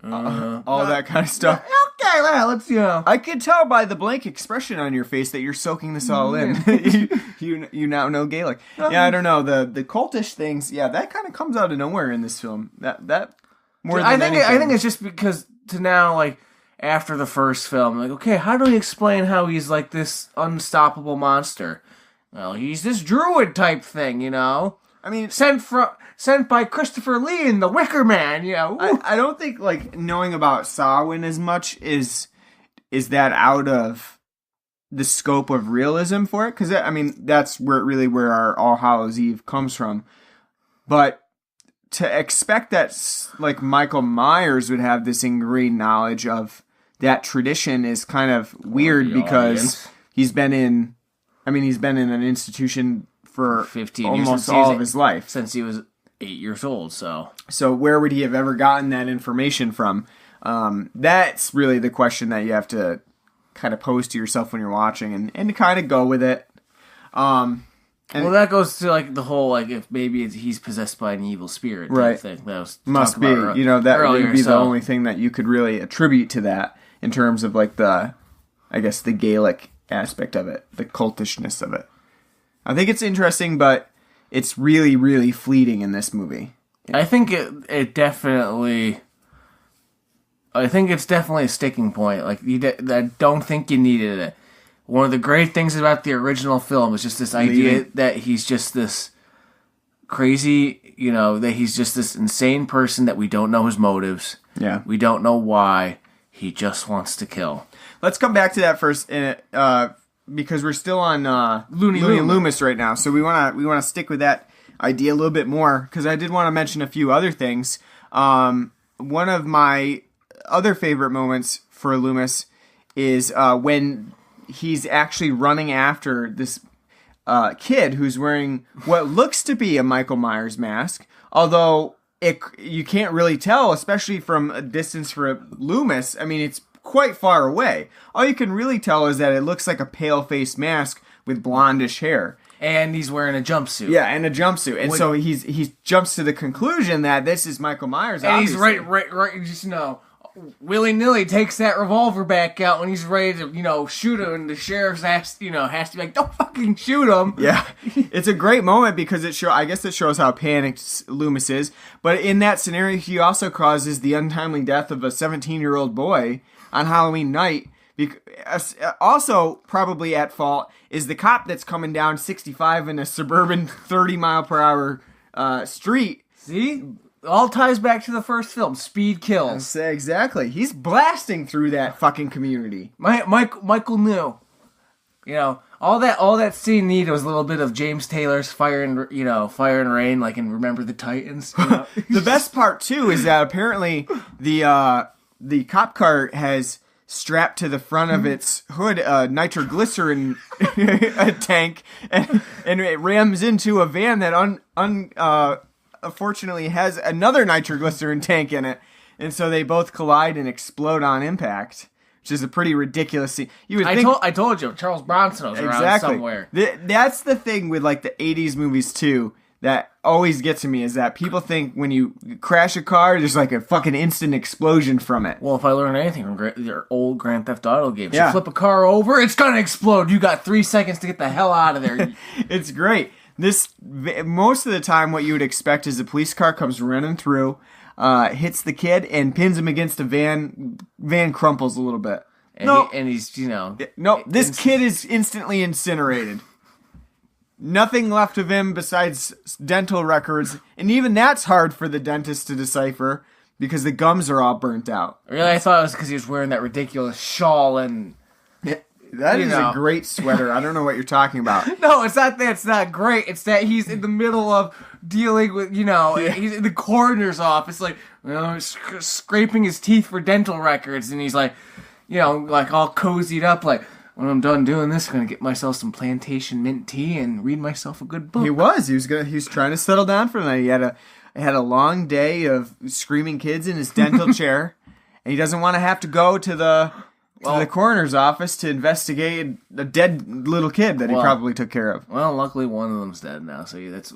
that kind of stuff. Okay, well, let's, I could tell by the blank expression on your face that you're soaking this all in. you now know Gaelic. Yeah, I don't know. The cultish things, that kind of comes out of nowhere in this film. That more than anything. I think it's just because to now, after the first film, okay, how do we explain how he's this unstoppable monster? Well, he's this druid type thing, I mean, sent by Christopher Lee in The Wicker Man, I don't think knowing about Samhain as much is that out of the scope of realism for it, because that's where our All Hallows Eve comes from. But to expect that Michael Myers would have this ingrained knowledge of that tradition is kind of weird, because he's been in an institution for 15 almost years, all of his life. Since he was 8 years old, so where would he have ever gotten that information from? That's really the question that you have to kind of pose to yourself when you're watching, and to kind of go with it. That goes to the whole if maybe he's possessed by an evil spirit, right? Thing. That must be that would be the only thing that you could really attribute to that in terms of the Gaelic aspect of it, the cultishness of it. I think it's interesting, but it's really, really fleeting in this movie. I think it definitely. I think it's definitely a sticking point. I don't think you needed it. one of the great things about the original film is just this idea that he's just this crazy, that he's just this insane person that we don't know his motives. Yeah. We don't know why. He just wants to kill. Let's come back to that first, because we're still on Loony Loomis right now, so we wanna stick with that idea a little bit more, because I did want to mention a few other things. One of my other favorite moments for Loomis is when he's actually running after this kid who's wearing what looks to be a Michael Myers mask, although you can't really tell, especially from a distance for Loomis. I mean, it's quite far away. All you can really tell is that it looks like a pale-faced mask with blondish hair. And he's wearing a jumpsuit. Yeah, and a jumpsuit. And so he jumps to the conclusion that this is Michael Myers, and obviously. he's right, just, willy-nilly takes that revolver back out when he's ready to, shoot him, and the sheriff has to be like, don't fucking shoot him. Yeah. It's a great moment because I guess it shows how panicked Loomis is. But in that scenario, he also causes the untimely death of a 17-year-old boy on Halloween night. Also, probably at fault is the cop that's coming down 65 in a suburban 30-mile-per-hour street. See? All ties back to the first film. Speed kills. Exactly. He's blasting through that fucking community. Michael knew. All that scene needed was a little bit of James Taylor's Fire and Rain, like in Remember the Titans. The best part, too, is that apparently the cop car has strapped to the front of its hood a nitroglycerin tank, and it rams into a van that unfortunately has another nitroglycerin tank in it, and so they both collide and explode on impact, which is a pretty ridiculous scene. I told you, Charles Bronson was around somewhere. That's the thing with like the 80s movies too, that always gets to me, is that people think when you crash a car, there's like a fucking instant explosion from it. Well, if I learned anything from your old Grand Theft Auto games, you flip a car over, it's gonna explode. You got 3 seconds to get the hell out of there. It's great. Most of the time, what you would expect is a police car comes running through, hits the kid, and pins him against a van. Van crumples a little bit. He's this kid is instantly incinerated. Nothing left of him besides dental records, and even that's hard for the dentist to decipher because the gums are all burnt out. Really, I thought it was because he was wearing that ridiculous shawl and. That is a great sweater. I don't know what you're talking about. No, it's not that it's not great. It's that he's in the middle of dealing with, he's in the coroner's office, like, scraping his teeth for dental records, and he's like, like all cozied up, like, when I'm done doing this, I'm going to get myself some plantation mint tea and read myself a good book. He was trying to settle down for the night. He had a long day of screaming kids in his dental chair, and he doesn't want to have to go to the coroner's office to investigate a dead little kid that he probably took care of. Well, luckily one of them's dead now, so that's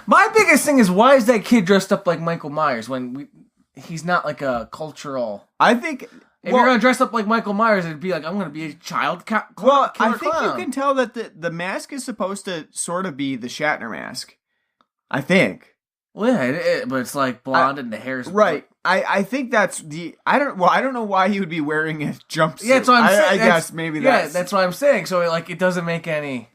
My biggest thing is, why is that kid dressed up like Michael Myers when he's not like a cultural? I think if you're gonna dress up like Michael Myers, it'd be like, I'm gonna be a child I think you can tell that the mask is supposed to sort of be the Shatner mask. I think. Well, yeah, but it's like blonde and the hair's right. I think that's I don't know why he would be wearing a jumpsuit. Yeah, that's what I'm saying. I guess maybe that's... Yeah, that's what I'm saying. So, like, it doesn't make any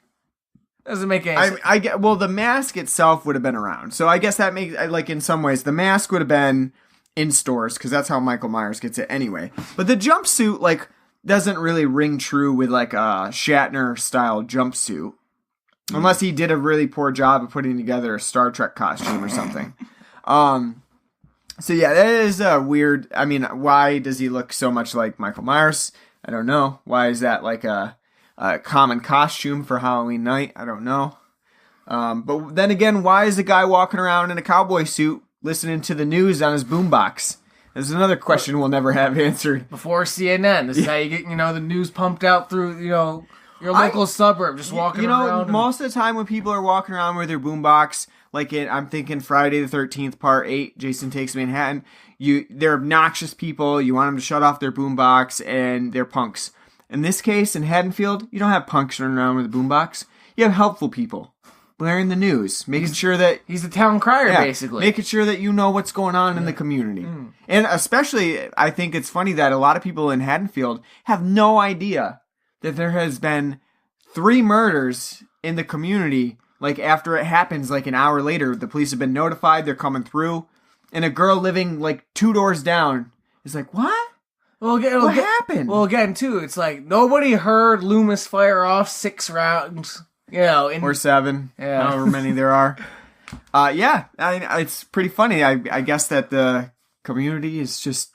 sense. The mask itself would have been around. So I guess that makes, like, in some ways, the mask would have been in stores, because that's how Michael Myers gets it anyway. But the jumpsuit, like, doesn't really ring true with, like, a Shatner-style jumpsuit. Unless he did a really poor job of putting together a Star Trek costume or something. So yeah, that is weird. I mean, why does he look so much like Michael Myers? I don't know. Why is that like a common costume for Halloween night? I don't know. But then again, why is a guy walking around in a cowboy suit listening to the news on his boombox? There's another question we'll never have answered. Before CNN, this is how you get the news pumped out through your local suburb, just walking around. Most of the time when people are walking around with their boombox, like I'm thinking Friday the 13th, Part 8, Jason Takes Manhattan, they're obnoxious people, you want them to shut off their boombox, and they're punks. In this case, in Haddonfield, you don't have punks running around with a boombox. You have helpful people blaring the news, making sure that... He's the town crier, basically. Making sure that you know what's going on in the community. Mm. And especially, I think it's funny that a lot of people in Haddonfield have no idea that there has been 3 murders in the community. Like, after it happens, like, an hour later, the police have been notified, they're coming through, and a girl living, like, 2 doors down is like, what? What happened? Well, again, too, it's like, nobody heard Loomis fire off 6 rounds, or 7, however many there are. It's pretty funny. I guess that the community is just,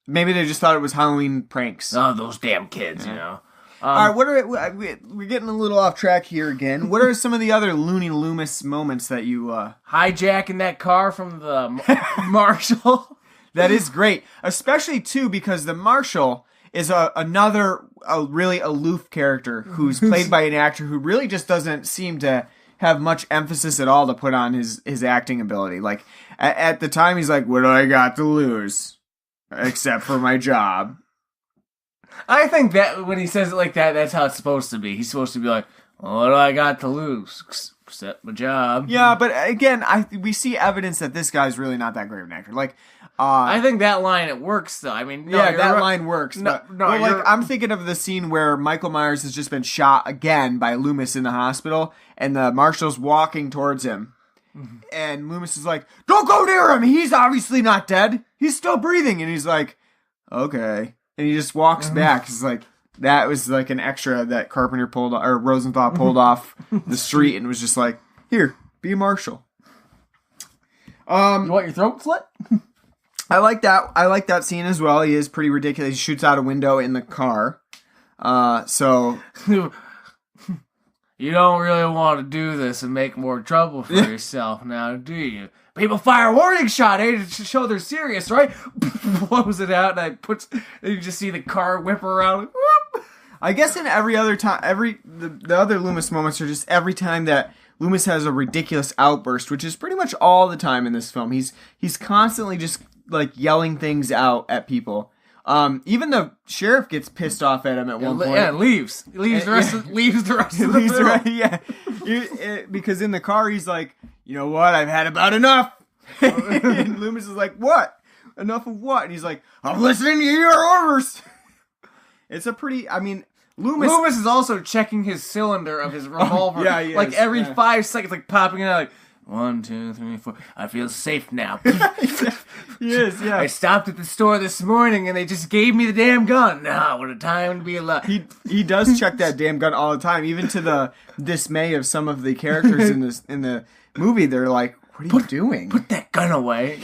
maybe they just thought it was Halloween pranks. Oh, those damn kids, All right, we're getting a little off track here again. What are some of the other Loony Loomis moments that you... hijacking that car from the marshal. That is great. Especially, too, because the marshal is another really aloof character who's played by an actor who really just doesn't seem to have much emphasis at all to put on his acting ability. Like, at the time, he's like, what do I got to lose? Except for my job. I think that when he says it like that, that's how it's supposed to be. He's supposed to be like, what do I got to lose? Except my job. Yeah, but again, we see evidence that this guy's really not that great of an actor. Like, I think that line, it works, though. I mean, line works. I'm thinking of the scene where Michael Myers has just been shot again by Loomis in the hospital, and the marshal's walking towards him. Mm-hmm. And Loomis is like, don't go near him! He's obviously not dead! He's still breathing! And he's like, okay. And he just walks back. He's like, that was like an extra that Carpenter or Rosenthal pulled off the street and was just like, here, be a marshal. You want your throat slit? I like that scene as well. He is pretty ridiculous. He shoots out a window in the car. So you don't really want to do this and make more trouble for yourself now, do you? People fire a warning shot, to show they're serious, right? Blows it out, and you just see the car whip around. I guess in every other time, the other Loomis moments are just every time that Loomis has a ridiculous outburst, which is pretty much all the time in this film. He's constantly just like yelling things out at people. Even the sheriff gets pissed off at him at one point. Yeah, leaves the rest of the film. Because in the car he's like, you know what? I've had about enough. And Loomis is like, what? Enough of what? And he's like, I'm listening to your orders. It's a pretty, Loomis is also checking his cylinder of his revolver. Yeah, he is. Like every 5 seconds, like popping it out, like 1, 2, 3, 4. I feel safe now. He is, yeah. I stopped at the store this morning and they just gave me the damn gun. Now, what a time to be alive. He does check that damn gun all the time, even to the dismay of some of the characters in the movie. They're like, what are you doing? Put that gun away.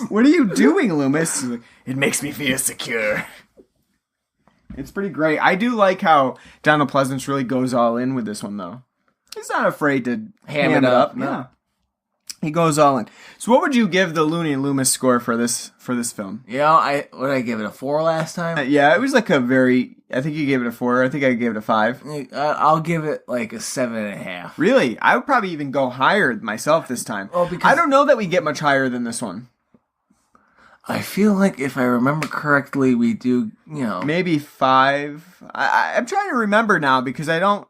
What are you doing, Loomis? Like, it makes me feel secure. It's pretty great. I do like how Donald Pleasance really goes all in with this one, though. He's not afraid to ham it up. No. Yeah. He goes all in. So what would you give the Loony Loomis score for this film? What did I give it, a 4 last time? Yeah, it was like I think you gave it a 4. I think I gave it a 5. I'll give it like a 7.5. Really? I would probably even go higher myself this time. Oh, because I don't know that we get much higher than this one. I feel like if I remember correctly, we do, maybe 5. I'm trying to remember now because I don't.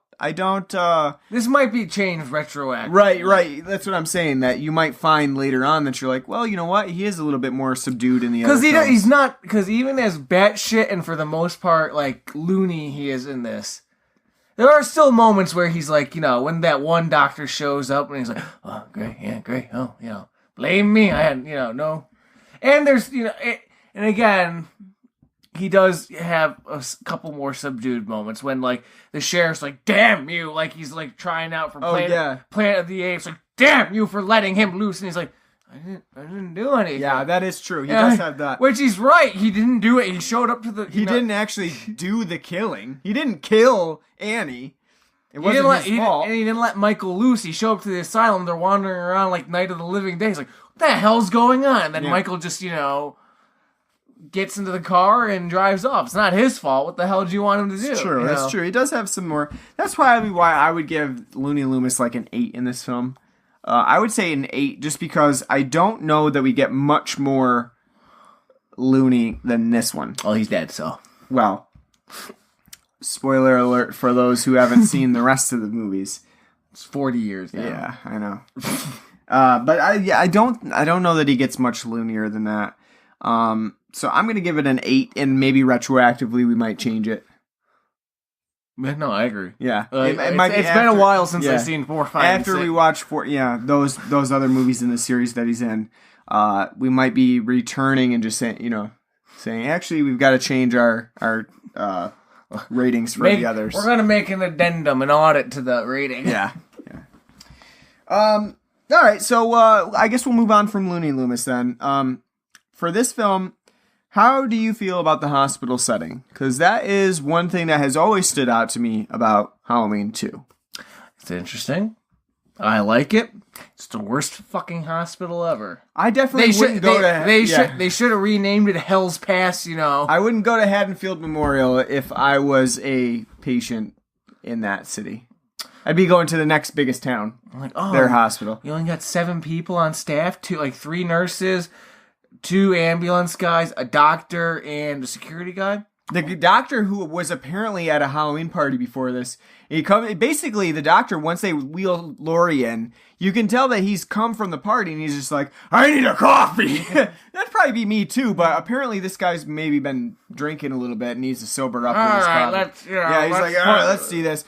This might be changed retroactively. Right. That's what I'm saying. That you might find later on that you're like, well, you know what? He is a little bit more subdued in the other films. He's not, because even as batshit and for the most part, like, loony he is in this, there are still moments where he's like, when that one doctor shows up and he's like, oh, great, oh, blame me, I had, no. And there's, and again, he does have a couple more subdued moments when, like, the sheriff's like, damn you, like, he's, like, trying out for Planet of the Apes, like, damn you for letting him loose, and he's like, I didn't do anything. Yeah, that is true. He does have that. Which he's right, he didn't do it, he showed up to the... He didn't actually do the killing. He didn't kill Annie. It wasn't his fault. And he didn't let Michael loose. He showed up to the asylum, they're wandering around like Night of the Living Dead. He's like, what the hell's going on? And then Michael just, gets into the car and drives off. It's not his fault. What the hell do you want him to do? It's true. That's true. He does have some more. That's probably why I would give Loony Loomis like an 8 in this film. I would say an 8 just because I don't know that we get much more Loony than this one. Well, he's dead, so. Well, spoiler alert for those who haven't seen the rest of the movies. It's 40 years now. Yeah, I know. But I don't know that he gets much loonier than that. So I'm going to give it an 8, and maybe retroactively we might change it. No, I agree. Yeah, It might be it's been a while since I've seen 4, 5, and After 6. we watch those other movies in the series that he's in, we might be returning and just saying actually we've got to change our ratings for the others. We're gonna make an addendum, an audit to the rating. Yeah. All right, so I guess we'll move on from Loony Loomis then. For this film, how do you feel about the hospital setting? Because that is one thing that has always stood out to me about Halloween 2. It's interesting. I like it. It's the worst fucking hospital ever. I definitely wouldn't go to... They should have renamed it Hell's Pass, I wouldn't go to Haddonfield Memorial if I was a patient in that city. I'd be going to the next biggest town. Their hospital. You only got 7 people on staff, 3 nurses, 2 ambulance guys, a doctor, and a security guy. The doctor who was apparently at a Halloween party before this, basically the doctor, once they wheel Laurie in, you can tell that he's come from the party and he's just like, I need a coffee. That'd probably be me too, but apparently this guy's maybe been drinking a little bit and needs to sober up. All right, let's see this.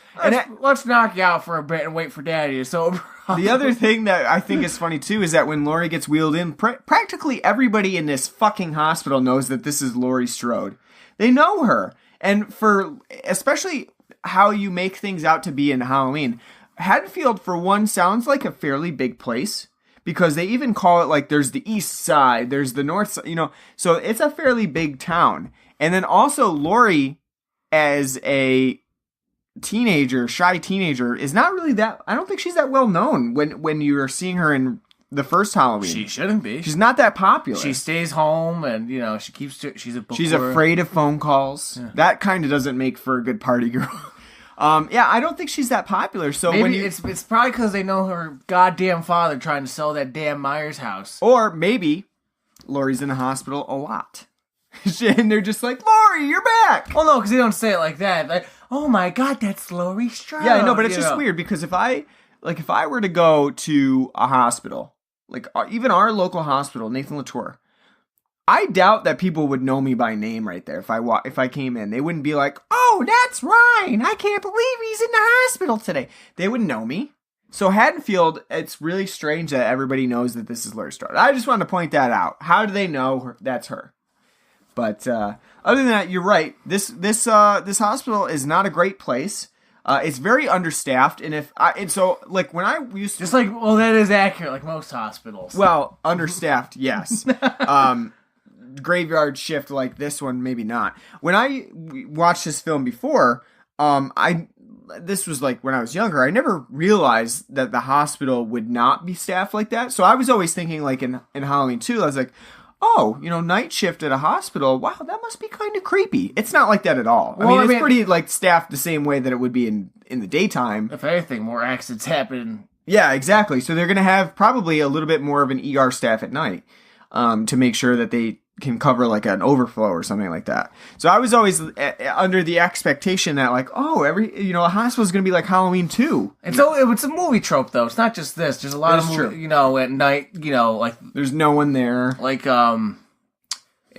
Let's knock you out for a bit and wait for Daddy to sober up. The other thing that I think is funny too is that when Laurie gets wheeled in, practically everybody in this fucking hospital knows that this is Laurie Strode. They know her. And for especially how you make things out to be in Halloween, Haddonfield, for one, sounds like a fairly big place because they even call it like there's the east side, there's the north side, so it's a fairly big town. And then also Laurie, as a shy teenager, is not really I don't think she's that well known when you're seeing her in the first Halloween. She shouldn't be. She's not that popular. She stays home and, she's a bookworm. She's afraid of phone calls. Yeah. That kind of doesn't make for a good party girl. I don't think she's that popular. So maybe it's probably because they know her goddamn father trying to sell that damn Myers house. Or maybe Laurie's in the hospital a lot. And they're just like, Laurie, you're back. Well, no, because they don't say it like that. Like, oh my God, that's Laurie Strode. Yeah, I know, but it's just weird because if I were to go to a hospital, like even our local hospital, Nathan Latour, I doubt that people would know me by name right there. If I came in, they wouldn't be like, "Oh, that's Ryan. I can't believe he's in the hospital today." They wouldn't know me. So Haddonfield, it's really strange that everybody knows that this is Laurie Strode. I just wanted to point that out. How do they know that's her? But other than that, you're right. This hospital is not a great place. It's very understaffed, and when I used to... that is accurate, like most hospitals. Well, understaffed, yes. Graveyard shift like this one, maybe not. When I watched this film before, this was like when I was younger, I never realized that the hospital would not be staffed like that. So I was always thinking like in Halloween 2, I was like, oh, night shift at a hospital. Wow, that must be kind of creepy. It's not like that at all. Well, it's pretty like staffed the same way that it would be in the daytime. If anything, more accidents happen. Yeah, exactly. So they're going to have probably a little bit more of an ER staff at night to make sure that they can cover like an overflow or something like that. So I was always under the expectation that like, oh, a hospital is going to be like Halloween 2. And so it's a movie trope though. It's not just this. There's a lot of movies, at night, like there's no one there. Like in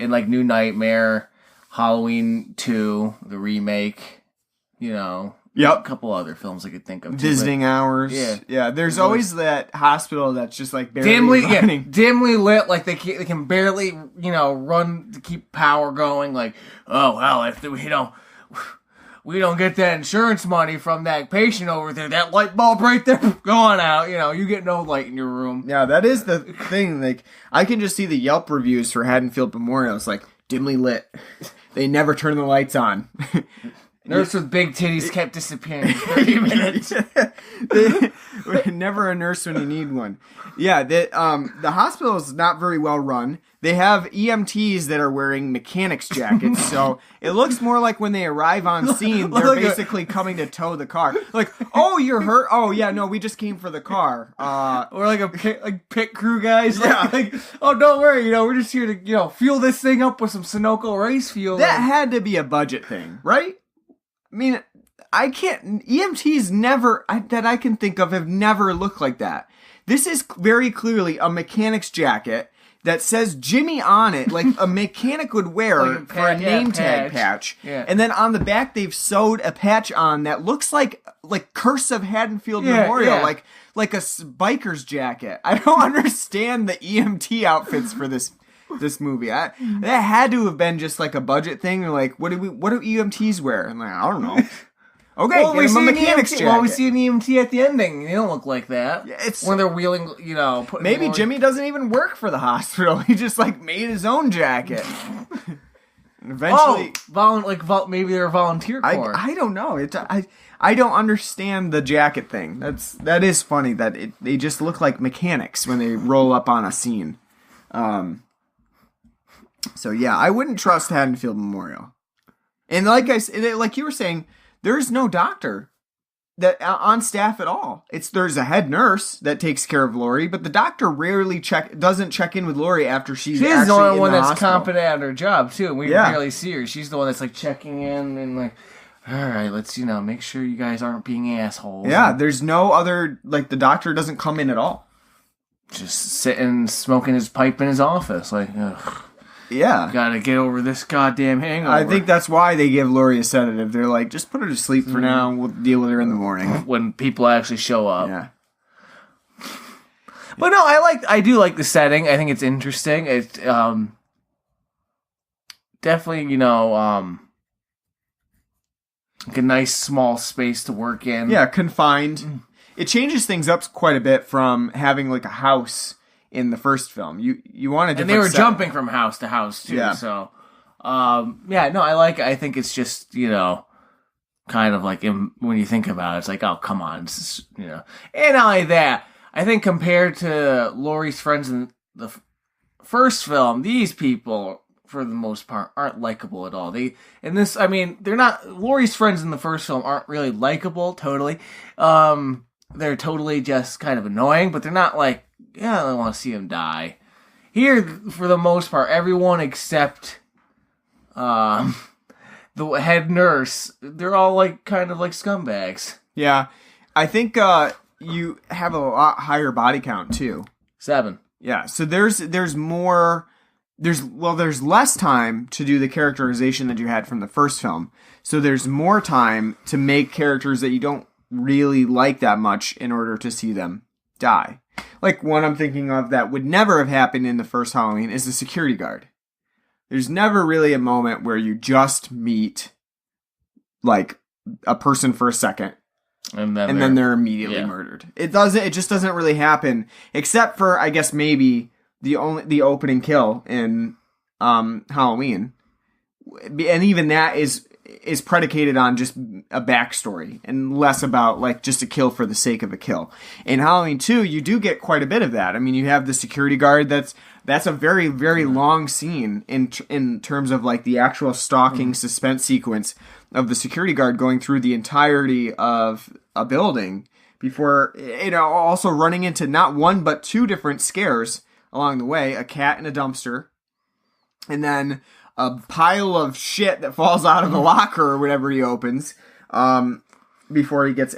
like New Nightmare, Halloween 2, the remake, Yep. A couple other films I could think of. Visiting Hours. Yeah. There's always that hospital that's just like dimly lit. Like they can barely, run to keep power going. Like, oh well, if we don't get that insurance money from that patient over there, that light bulb right there going out. You get no light in your room. Yeah, that is the thing. Like, I can just see the Yelp reviews for Haddonfield Memorial. It's like dimly lit. They never turn the lights on. Nurse with big titties kept disappearing for 30 minutes. Never a nurse when you need one. Yeah, the hospital is not very well run. They have EMTs that are wearing mechanics jackets, so it looks more like when they arrive on scene, they're basically coming to tow the car. Like, oh, you're hurt? Oh, yeah, no, we just came for the car. Or like a pit crew guys. Like, oh, don't worry, we're just here to, fuel this thing up with some Sunoco race fuel. That had to be a budget thing, right? I mean, EMTs never, that I can think of, have never looked like that. This is very clearly a mechanic's jacket. that says Jimmy on it, like a mechanic would wear Like for a name tag patch. patch. Yeah. And then on the back, they've sewed a patch on that looks like Curse of Haddonfield Yeah, Memorial, yeah. like a biker's jacket. I don't understand the EMT outfits for this movie. That had to have been just like a budget thing. Or like, what do EMTs wear? I'm like, I don't know. Okay, Well, get him a mechanic's jacket. Well, we see an EMT at the ending. They don't look like that. Yeah, it's- when they're wheeling, putting Maybe Laurie- Jimmy doesn't even work for the hospital. He just like made his own jacket. And eventually, maybe they're a volunteer corps. I don't know. I don't understand the jacket thing. That is funny that they just look like mechanics when they roll up on a scene. So yeah, I wouldn't trust Haddonfield Memorial. And like you were saying, there's no doctor that on staff at all. There's a head nurse that takes care of Laurie, but the doctor rarely doesn't check in with Laurie after she's She's actually the only in one the that's hospital. competent at her job too. And we Yeah. rarely see her. She's the one that's like checking in and like, all right, let's make sure you guys aren't being assholes. Yeah, there's no other, like, the doctor doesn't come in at all. Just sitting smoking his pipe in his office. Like, ugh, Yeah. gotta get over this goddamn hangover. I think that's why they give Laurie a sedative. They're like, just put her to sleep for now. We'll deal with her in the morning. when people actually show up. Yeah. But no, I do like the setting. I think it's interesting. It's definitely, like a nice small space to work in. Yeah, confined. It changes things up quite a bit from having, like, a house in the first film. You want a different And they were set. jumping from house to house too. Yeah. So, I like it. I think it's just, kind of like when you think about it, it's like, oh, come on. It's just, And not only that, I think compared to Laurie's friends in the first film, these people, for the most part, aren't likable at all. They're not, Laurie's friends in the first film aren't really likable, totally. They're totally just kind of annoying, but they're not like, yeah, I want to see him die. Here, for the most part, everyone except the head nurse, they're all like kind of like scumbags. Yeah. I think you have a lot higher body count, too. 7. Yeah, so there's more... There's less time to do the characterization that you had from the first film. So there's more time to make characters that you don't really like that much in order to see them die. Like one I'm thinking of that would never have happened in the first Halloween is the security guard. There's never really a moment where you just meet like a person for a second And then they're immediately murdered. It just doesn't really happen except for, I guess, maybe the opening kill in Halloween, and even that is predicated on just a backstory and less about like just a kill for the sake of a kill. In Halloween 2, you do get quite a bit of that. I mean, you have the security guard. That's a very, very long scene in terms of like the actual stalking suspense sequence of the security guard going through the entirety of a building before also running into not one but 2 different scares along the way, a cat in a dumpster, and then a pile of shit that falls out of the locker or whatever he opens, before he's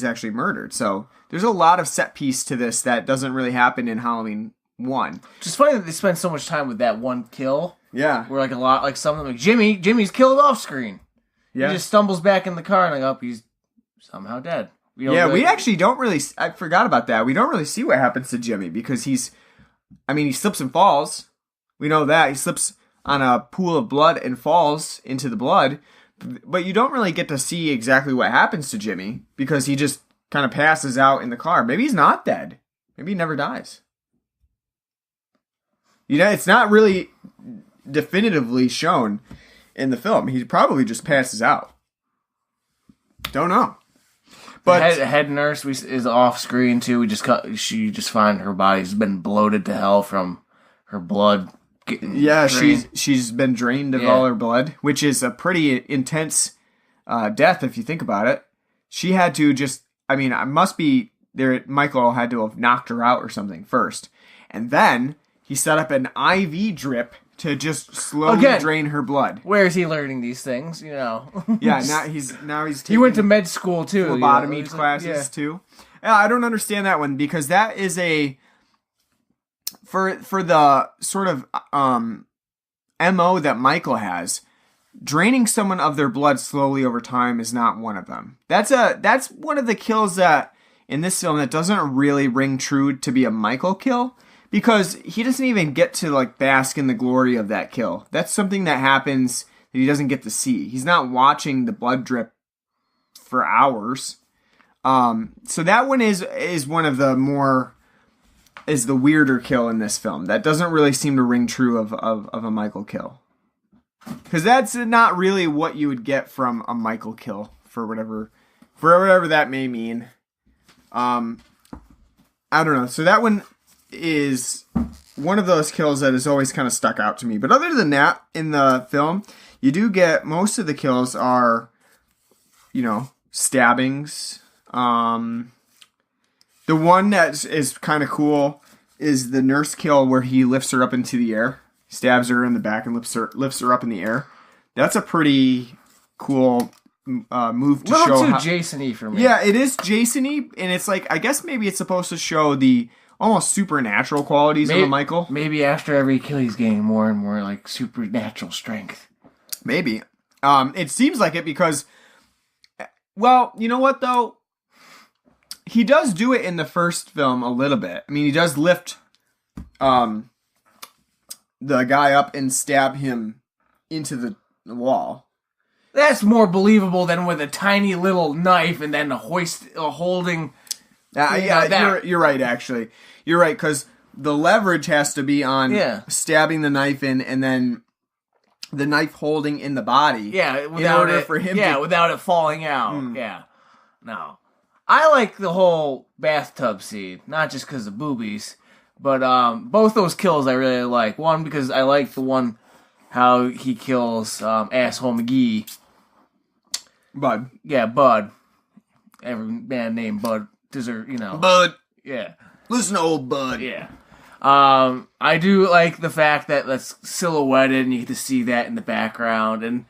actually murdered. So there's a lot of set piece to this that doesn't really happen in Halloween 1. It's funny that they spend so much time with that one kill. Yeah. Where like a lot, like some of them, like Jimmy's killed off screen. Yeah. He just stumbles back in the car and like, oh, he's somehow dead. We actually don't really, I forgot about that. We don't really see what happens to Jimmy because he slips and falls. We know that. He slips on a pool of blood and falls into the blood. But you don't really get to see exactly what happens to Jimmy because he just kind of passes out in the car. Maybe he's not dead. Maybe he never dies. It's not really definitively shown in the film. He probably just passes out. Don't know. But the head nurse is off screen too. She just find her body's been bloated to hell from her blood. She's been drained of all her blood, which is a pretty intense death if you think about it. She had to it must be there. Michael had to have knocked her out or something first, and then he set up an IV drip to just slowly drain her blood. Where is he learning these things? Yeah, now he's taking he went to med school too. Phlebotomy classes too. Yeah, I don't understand that one because that is for the sort of MO that Michael has, draining someone of their blood slowly over time is not one of them. That's one of the kills that in this film that doesn't really ring true to be a Michael kill, because he doesn't even get to like bask in the glory of that kill. That's something that happens that he doesn't get to see. He's not watching the blood drip for hours. So that one is one of the more, is the weirder kill in this film. That doesn't really seem to ring true of a Michael kill. Because that's not really what you would get from a Michael kill, for whatever that may mean. I don't know. So that one is one of those kills that has always kind of stuck out to me. But other than that, in the film, you do get, most of the kills are, stabbings. The one that is kind of cool is the nurse kill where he lifts her up into the air, stabs her in the back and lifts her up in the air. That's a pretty cool move to show. A little too Jason-y for me. Yeah, it is Jason-y, and it's like, I guess maybe it's supposed to show the almost supernatural qualities of a Michael. Maybe after every kill he's getting more and more like supernatural strength. Maybe. It seems like it because, well, you know what though? He does do it in the first film a little bit. I mean, he does lift the guy up and stab him into the wall. That's more believable than with a tiny little knife and then holding. You're right, actually. You're right, because the leverage has to be on stabbing the knife in and then the knife holding in the body. Yeah, without it falling out. Yeah. No. I like the whole bathtub scene, not just because of boobies, but both those kills I really like. One, because I like the one how he kills Asshole McGee. Bud. Yeah, Bud. Every man named Bud deserves, Bud. Yeah. Listen to old Bud. Yeah. I do like the fact that that's silhouetted and you get to see that in the background. And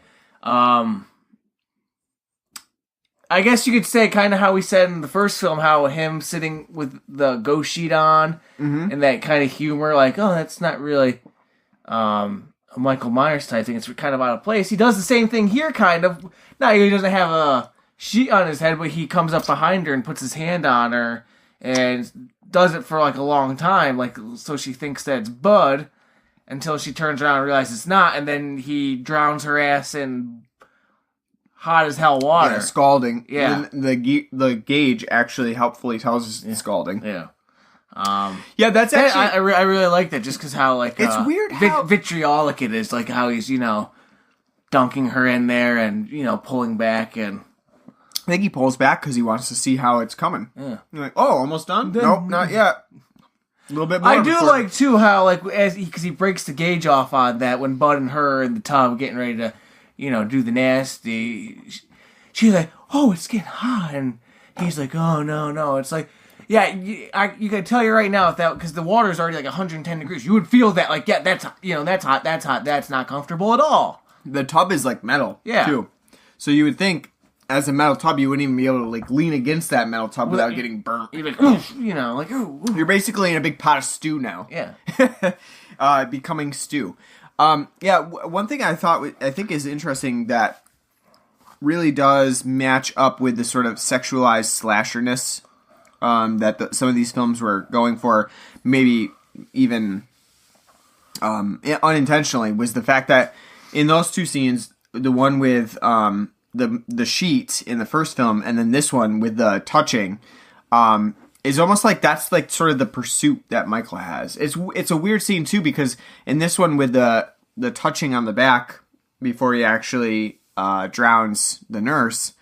I guess you could say kind of how we said in the first film, how him sitting with the ghost sheet on and that kind of humor, like, oh, that's not really a Michael Myers type thing. It's kind of out of place. He does the same thing here, kind of. Now, he doesn't have a sheet on his head, but he comes up behind her and puts his hand on her and does it for like a long time, like so she thinks that it's Bud until she turns around and realizes it's not, and then he drowns her ass in hot as hell water. Yeah, scalding. Yeah. And the gauge actually helpfully tells us it's scalding. Yeah. That's actually... I really like that, just because how, like... It's weird how... vitriolic it is, like how he's, dunking her in there and, pulling back and... I think he pulls back because he wants to see how it's coming. Yeah. You're like, oh, almost done? Nope, not yet. A little bit more. I do like, too, how, like, because he breaks the gauge off on that when Bud and her in the tub getting ready to, do the nasty. She's like, oh, it's getting hot. And he's like, oh, no. It's like, yeah, you can tell you right now, because the water is already like 110 degrees. You would feel that, like, yeah, that's hot. That's not comfortable at all. The tub is like metal, too. So you would think, as a metal tub, you wouldn't even be able to like lean against that metal tub without getting burnt. You're like, ooh. You're basically in a big pot of stew now. Yeah. Becoming stew. One thing I think is interesting that really does match up with the sort of sexualized slasherness that some of these films were going for, maybe even unintentionally, was the fact that in those two scenes, the one with the sheet in the first film, and then this one with the touching, is almost like that's like sort of the pursuit that Michael has. It's a weird scene too, because in this one with the touching on the back before he actually drowns the nurse,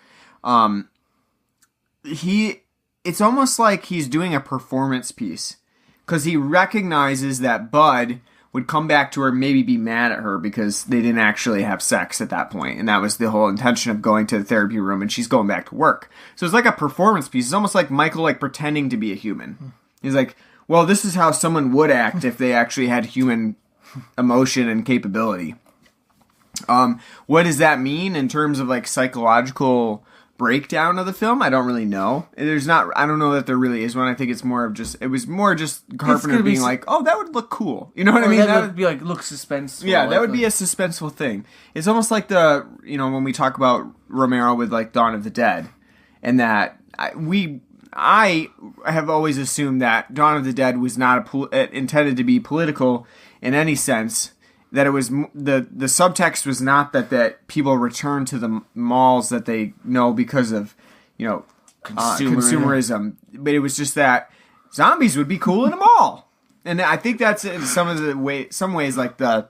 it's almost like he's doing a performance piece, because he recognizes that Bud would come back to her, maybe be mad at her because they didn't actually have sex at that point, and that was the whole intention of going to the therapy room, and she's going back to work. So it's like a performance piece. It's almost like Michael like pretending to be a human. He's like, well, this is how someone would act if they actually had human emotion and capability. What does that mean in terms of like psychological breakdown of the film. I don't really know. I don't know that there really is one. I think it's more of just, it was more just Carpenter being like, oh, that would look cool. You know what I mean? That would be like, look suspenseful. Yeah, that would be a suspenseful thing. It's almost like when we talk about Romero with like Dawn of the Dead, and that I have always assumed that Dawn of the Dead was not intended to be political in any sense. That it was the subtext was not that people return to the malls that they know because of consumerism, but it was just that zombies would be cool in a mall, and I think that's in some ways like the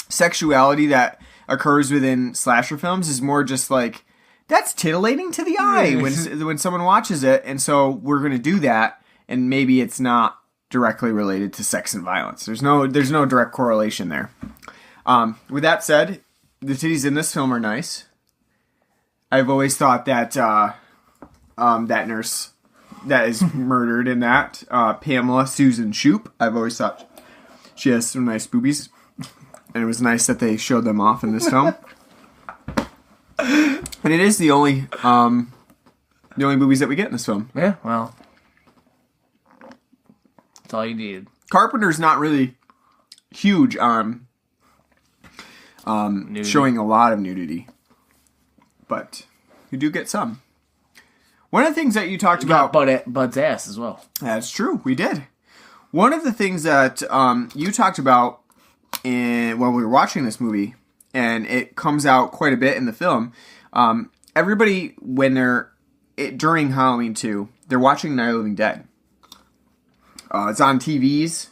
sexuality that occurs within slasher films is more just like that's tittillating to the eye when someone watches it, and so we're gonna do that, and maybe it's not directly related to sex and violence. There's no direct correlation there. With that said, the titties in this film are nice. I've always thought that that nurse that is murdered in that, Pamela Susan Shoop, I've always thought she has some nice boobies, and it was nice that they showed them off in this film. And it is the only boobies that we get in this film. Yeah, well, that's all you need. Carpenter's not really huge on showing a lot of nudity, but you do get some. One of the things that you talked about... Bud's ass as well. That's true, we did. One of the things that you talked about while we were watching this movie, and it comes out quite a bit in the film, everybody, during Halloween 2, they're watching Night of the Living Dead. It's on TVs,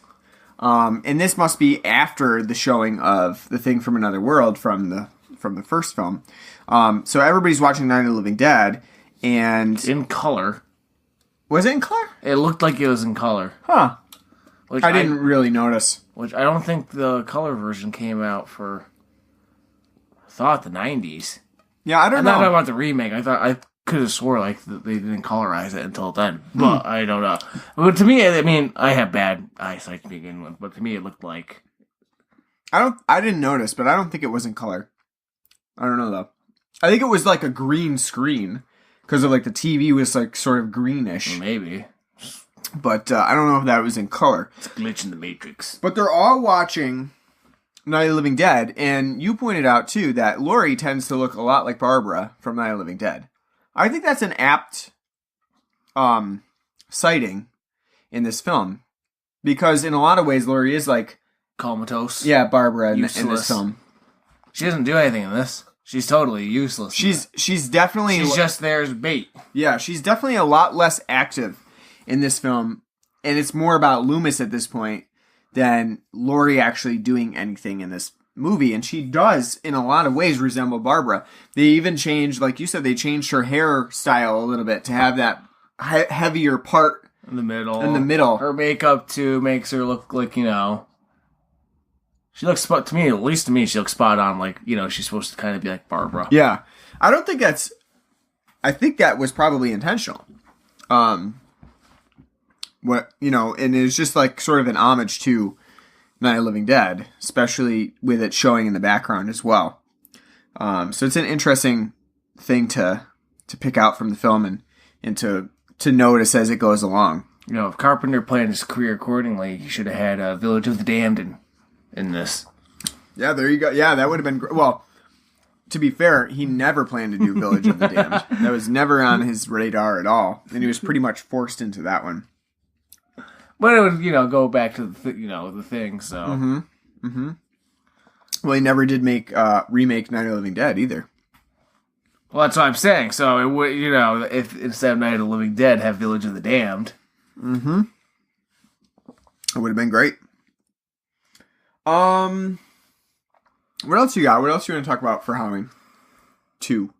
and this must be after the showing of The Thing from Another World from the first film. So everybody's watching Night of the Living Dead, and in color. Was it in color? It looked like it was in color. Huh. Which I didn't really notice. Which I don't think the color version came out for, I thought, the 90s. Yeah, I don't know. I'm not talking about the remake. I could have swore like they didn't colorize it until then, but I don't know. But to me, I mean, I have bad eyesight to begin with, but to me, it looked like I didn't notice, but I don't think it was in color. I don't know though. I think it was like a green screen because of like the TV was like sort of greenish. Maybe, but I don't know if that was in color. It's a glitch in the Matrix. But they're all watching Night of the Living Dead, and you pointed out too that Laurie tends to look a lot like Barbara from Night of the Living Dead. I think that's an apt sighting in this film, because in a lot of ways Laurie is like comatose. Yeah, Barbara in this film. She doesn't do anything in this. She's totally useless. She's definitely just there as bait. Yeah, she's definitely a lot less active in this film, and it's more about Loomis at this point than Laurie actually doing anything in this movie, and she does in a lot of ways resemble Barbara. They even changed, like you said, they changed her hairstyle a little bit to have that heavier part in the middle. Her makeup too makes her look like, she looks, to me, at least to me, she looks spot on. Like, she's supposed to kind of be like Barbara. Yeah, I think that was probably intentional. And it's just like sort of an homage to Night of the Living Dead, especially with it showing in the background as well. So it's an interesting thing to pick out from the film and to notice as it goes along. If Carpenter planned his career accordingly, he should have had Village of the Damned in this. Yeah, there you go. Yeah, that would have been great. Well, to be fair, he never planned to do Village of the Damned. That was never on his radar at all, and he was pretty much forced into that one. But it would, go back to the thing. So, Well, he never did remake Night of the Living Dead either. Well, that's what I'm saying. So it would, if instead of Night of the Living Dead, have Village of the Damned. Mm-hmm. It would have been great. What else you got? What else you want to talk about for Halloween 2?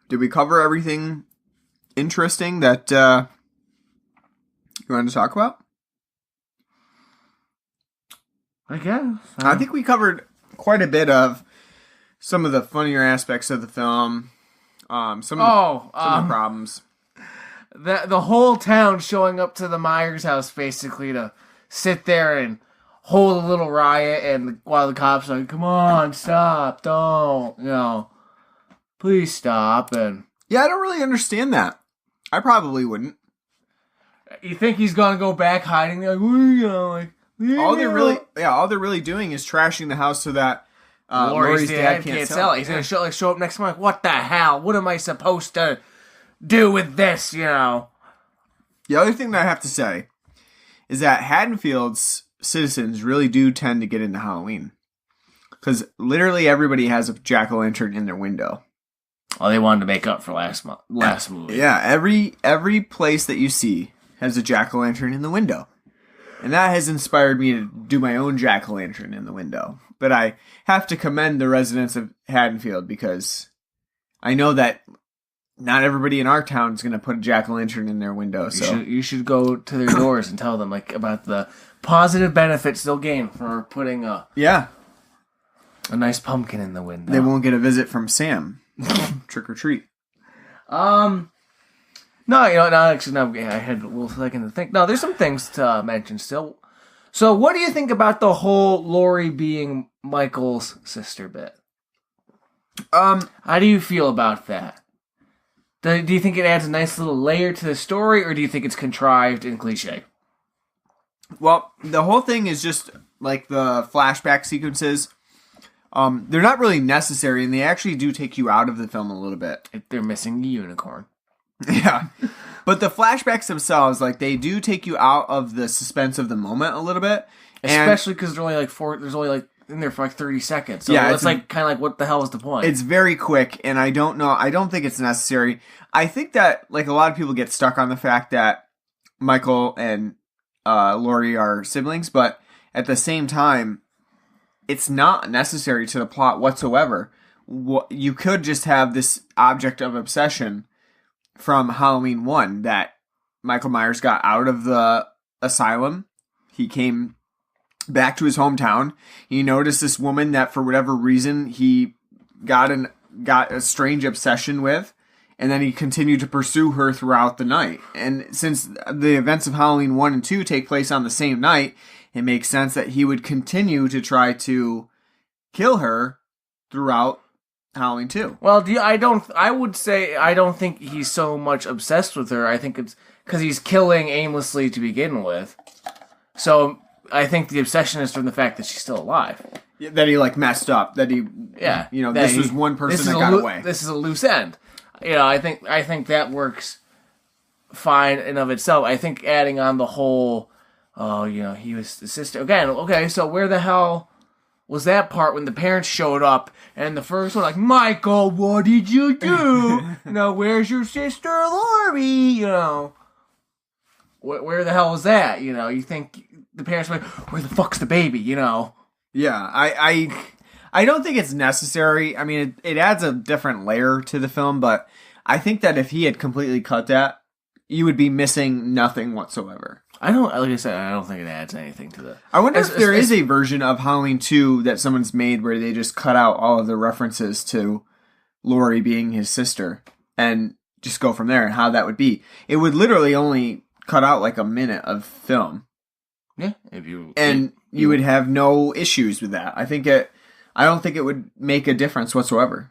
Did we cover everything interesting that you wanted to talk about? I guess. I think we covered quite a bit of some of the funnier aspects of the film. Some of the problems. The whole town showing up to the Myers house basically to sit there and hold a little riot, and while the cops are like, come on, stop, don't, please stop. And Yeah, I don't really understand that. I probably wouldn't. you think he's gonna go back hiding there, like, All they're really doing is trashing the house so that Laurie's dad can't sell it. He's gonna show up next month. What the hell? What am I supposed to do with this? The other thing that I have to say is that Haddonfield's citizens really do tend to get into Halloween, because literally everybody has a jack-o'-lantern in their window. Oh, they wanted to make up for last movie. Yeah, every place that you see has a jack-o'-lantern in the window. And that has inspired me to do my own jack-o'-lantern in the window. But I have to commend the residents of Haddonfield, because I know that not everybody in our town is going to put a jack-o'-lantern in their window. So you should go to their doors and tell them about the positive benefits they'll gain for putting a nice pumpkin in the window. They won't get a visit from Sam. Trick or treat. No, I had a little second to think. No, there's some things to mention still. So, what do you think about the whole Laurie being Michael's sister bit? How do you feel about that? Do you think it adds a nice little layer to the story, or do you think it's contrived and cliche? Well, the whole thing is just like the flashback sequences. They're not really necessary, and they actually do take you out of the film a little bit. They're missing a unicorn. Yeah. But the flashbacks themselves, like, they do take you out of the suspense of the moment a little bit. Especially because there's only in there for like 30 seconds. So yeah, it's like kind of like, what the hell is the point? It's very quick, and I don't think it's necessary. I think that, like, a lot of people get stuck on the fact that Michael and Laurie are siblings, but at the same time, it's not necessary to the plot whatsoever. You could just have this object of obsession from Halloween 1 that Michael Myers got out of the asylum. He came back to his hometown. He noticed this woman that for whatever reason he got a strange obsession with, and then he continued to pursue her throughout the night. And since the events of Halloween 1 and 2 take place on the same night, it makes sense that he would continue to try to kill her throughout Halloween 2. Well, I don't think he's so much obsessed with her. I think it's because he's killing aimlessly to begin with. So I think the obsession is from the fact that she's still alive. Yeah, that he messed up. That he, this was one person that got away. This is a loose end. I think that works fine in of itself. I think adding on the whole, he was the sister again. Okay, so where the hell was that part when the parents showed up and the first one like, Michael, what did you do? Where's your sister Laurie? Where the hell was that? You think the parents were like, where the fuck's the baby? Yeah, I don't think it's necessary. I mean, it adds a different layer to the film, but I think that if he had completely cut that, you would be missing nothing whatsoever. I don't think it adds anything to the... I wonder if there is a version of Halloween 2 that someone's made where they just cut out all of the references to Laurie being his sister and just go from there and how that would be. It would literally only cut out like a minute of film. Yeah. You would have no issues with that. I don't think it would make a difference whatsoever.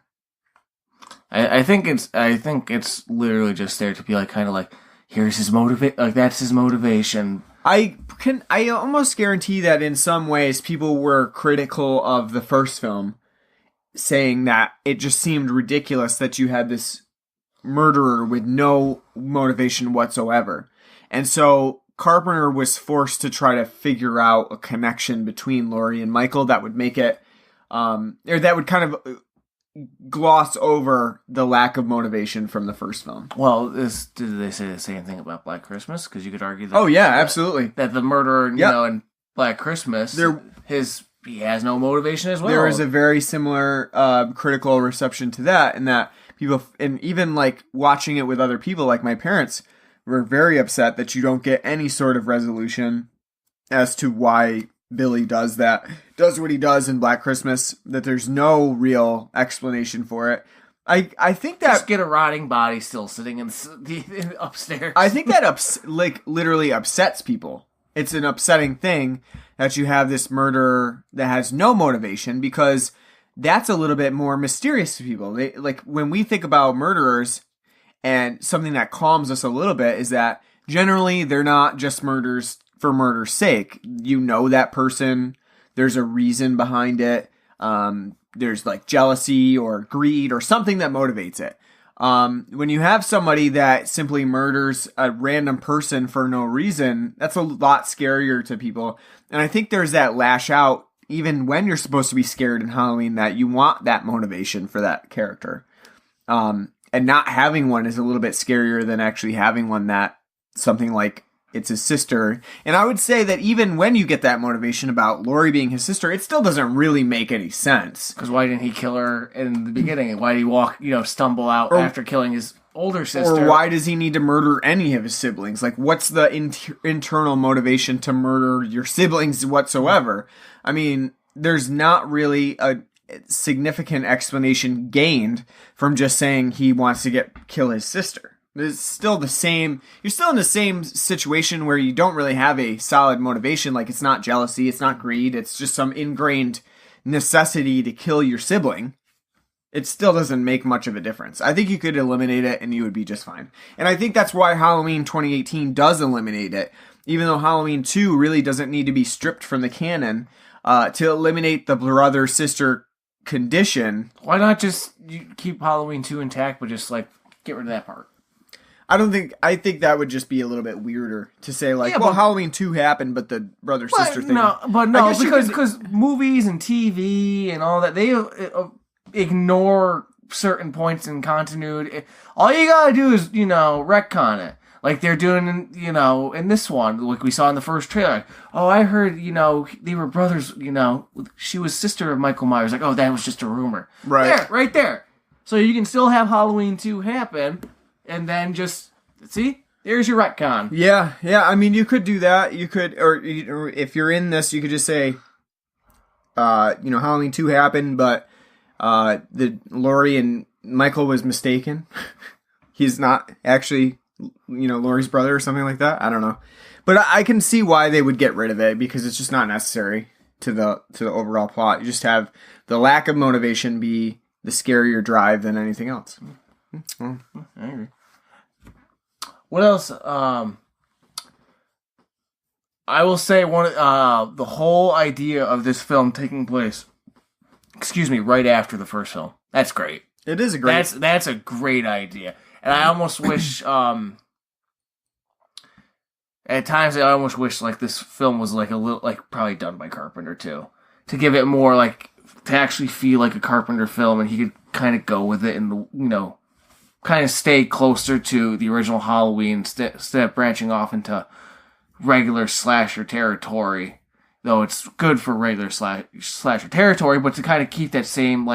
I think it's literally just there to be like kind of like, here's his that's his motivation. I almost guarantee that in some ways people were critical of the first film, saying that it just seemed ridiculous that you had this murderer with no motivation whatsoever. And so Carpenter was forced to try to figure out a connection between Laurie and Michael that would make it, or that would kind of gloss over the lack of motivation from the first film. Well, did they say the same thing about Black Christmas? Because you could argue that. Oh yeah, absolutely. That the murderer, in Black Christmas, he has no motivation as well. There is a very similar critical reception to that, and that people, and even like watching it with other people, like my parents, were very upset that you don't get any sort of resolution as to why Billy does what he does in Black Christmas, that there's no real explanation for it. I think that... Just get a rotting body still sitting in upstairs. I think that literally upsets people. it's an upsetting thing that you have this murderer that has no motivation, because that's a little bit more mysterious to people. Like when we think about murderers, and something that calms us a little bit is that generally they're not just murders for murder's sake. You know that person, there's a reason behind it. There's like jealousy or greed or something that motivates it. When you have somebody that simply murders a random person for no reason, that's a lot scarier to people. And I think there's that lash out, even when you're supposed to be scared in Halloween, that you want that motivation for that character. And not having one is a little bit scarier than actually having one that something like it's his sister. And I would say that even when you get that motivation about Laurie being his sister, it still doesn't really make any sense. Because why didn't he kill her in the beginning? Why did he walk, stumble out after killing his older sister? Or why does he need to murder any of his siblings? Like, what's the internal motivation to murder your siblings whatsoever? I mean, there's not really a significant explanation gained from just saying he wants to kill his sister. It's still the same. You're still in the same situation where you don't really have a solid motivation. Like, it's not jealousy, it's not greed, it's just some ingrained necessity to kill your sibling. It still doesn't make much of a difference. I think you could eliminate it and you would be just fine. And I think that's why Halloween 2018 does eliminate it, even though Halloween 2 really doesn't need to be stripped from the canon to eliminate the brother-sister condition. Why not just keep Halloween 2 intact, but just, get rid of that part? I think that would just be a little bit weirder to say, Halloween 2 happened, but the brother-sister thing... No, because movies and TV and all that, they ignore certain points in continuity. All you gotta do is, retcon it. Like they're doing, in this one, like we saw in the first trailer. Oh, I heard, they were brothers, she was sister of Michael Myers. Like, oh, that was just a rumor. Right. Right there. So you can still have Halloween 2 happen... And then just, see, there's your retcon. Yeah. I mean, you could do that. You could, or if you're in this, you could just say, Halloween 2 happened, but the Laurie and Michael was mistaken. He's not actually, Laurie's brother or something like that. I don't know. But I can see why they would get rid of it, because it's just not necessary to the overall plot. You just have the lack of motivation be the scarier drive than anything else. I agree. What else? I will say the whole idea of this film taking place, right after the first film. That's great. It is a great. That's a great idea, and I almost wish. At times, I almost wish this film was a little probably done by Carpenter too, to give it more to actually feel like a Carpenter film, and he could kind of go with it and kind of stay closer to the original Halloween instead of branching off into regular slasher territory. Though it's good for regular slasher territory, but to kind of keep that same,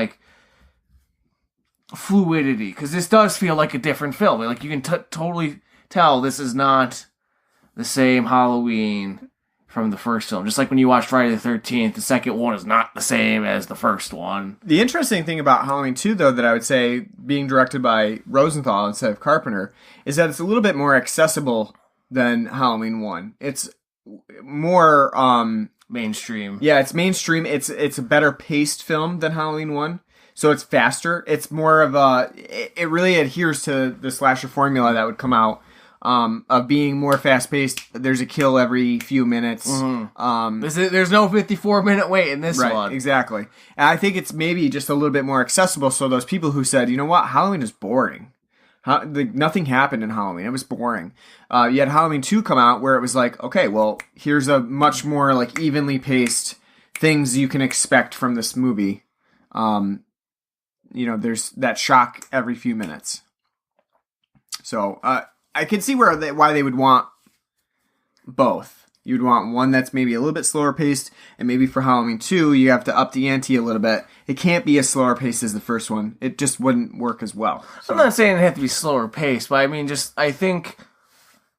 fluidity. Because this does feel like a different film. You can totally tell this is not the same Halloween from the first film. Just like when you watch Friday the 13th, the second one is not the same as the first one. The interesting thing about Halloween 2, though, that I would say, being directed by Rosenthal instead of Carpenter, is that it's a little bit more accessible than Halloween 1. It's more... mainstream. Yeah, it's mainstream. It's a better paced film than Halloween 1. So it's faster. It's more of a... It really adheres to the slasher formula that would come out. Of being more fast-paced. There's a kill every few minutes. Mm-hmm. There's no 54-minute wait in this one. Right, exactly. And I think it's maybe just a little bit more accessible, so those people who said, you know what, Halloween is boring. Nothing happened in Halloween. It was boring. You had Halloween 2 come out where it was okay, well, here's a much more evenly paced things you can expect from this movie. There's that shock every few minutes. So, I can see why they would want both. You'd want one that's maybe a little bit slower paced, and maybe for Halloween 2, you have to up the ante a little bit. It can't be as slower paced as the first one. It just wouldn't work as well. So. I'm not saying it had to be slower paced, but I mean, I think,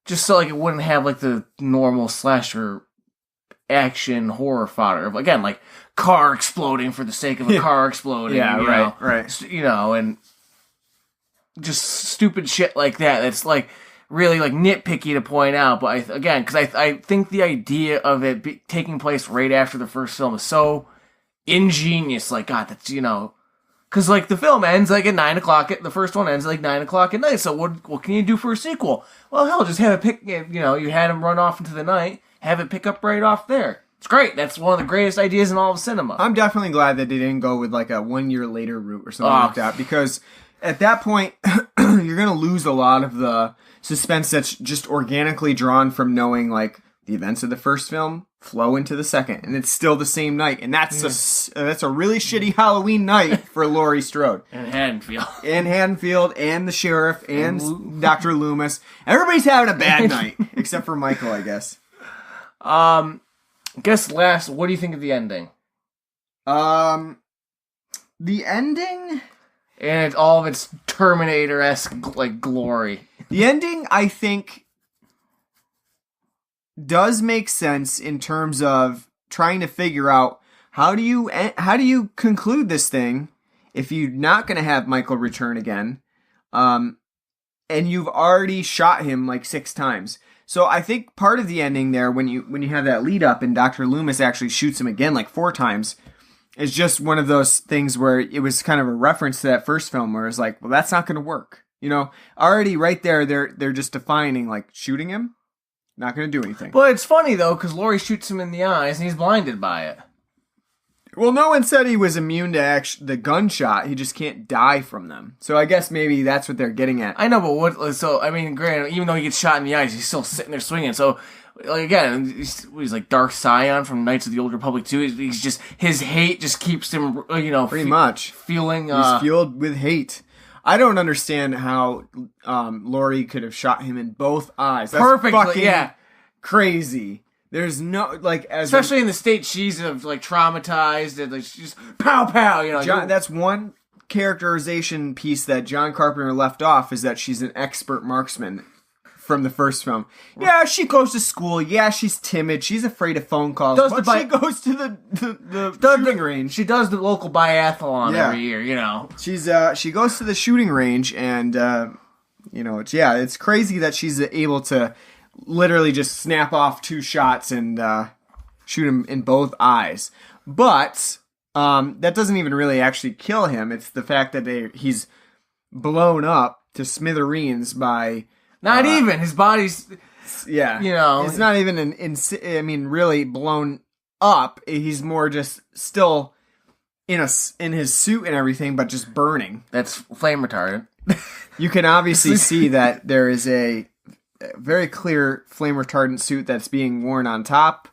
just so it wouldn't have the normal slasher action horror fodder of, again, car exploding for the sake of a car exploding. Yeah, right. And just stupid shit like that. It's really like nitpicky to point out, but because I think the idea of it taking place right after the first film is so ingenious. Like, God, that's, because like the film ends like at 9 o'clock. The first one ends like 9 o'clock at night. So what can you do for a sequel? Well, hell, just have it you had him run off into the night, have it pick up right off there. It's great. That's one of the greatest ideas in all of cinema. I'm definitely glad that they didn't go with like a 1 year later route or something like that, because at that point you're gonna lose a lot of the suspense that's just organically drawn from knowing like the events of the first film flow into the second, and it's still the same night, and that's a really shitty Halloween night for Laurie Strode and Haddonfield, and the sheriff and Dr. Loomis. Everybody's having a bad night except for Michael, I guess. What do you think of the ending? The ending, and it's all of its Terminator-esque like glory. The ending, I think, does make sense in terms of trying to figure out how do you conclude this thing if you're not going to have Michael return again, and you've already shot him like 6 times. So I think part of the ending there, when you have that lead up and Dr. Loomis actually shoots him again like 4 times, is just one of those things where it was kind of a reference to that first film where it's like, well, that's not going to work. Already right there, they're just defining, like, shooting him, not going to do anything. But it's funny, though, because Laurie shoots him in the eyes, and he's blinded by it. Well, no one said he was immune to the gunshot. He just can't die from them. So I guess maybe that's what they're getting at. I know, but granted, even though he gets shot in the eyes, he's still sitting there swinging. So, like, again, he's like Dark Scion from Knights of the Old Republic 2. He's just, his hate just keeps him, pretty much feeling. He's fueled with hate. I don't understand how Laurie could have shot him in both eyes. That's perfectly, yeah, crazy. There's no especially in the state she's like traumatized and like she's pow pow. That's one characterization piece that John Carpenter left off, is that she's an expert marksman from the first film. Yeah, she goes to school. Yeah, she's timid. She's afraid of phone calls. She goes to the shooting range. She does the local biathlon every year. She goes to the shooting range, and it's crazy that she's able to literally just snap off 2 shots and shoot him in both eyes. But that doesn't even really actually kill him. It's the fact that he's blown up to smithereens by. Not even his body's. Yeah, it's not even really blown up. He's more just still in his suit and everything, but just burning. That's flame retardant. You can obviously see that there is a very clear flame retardant suit that's being worn on top,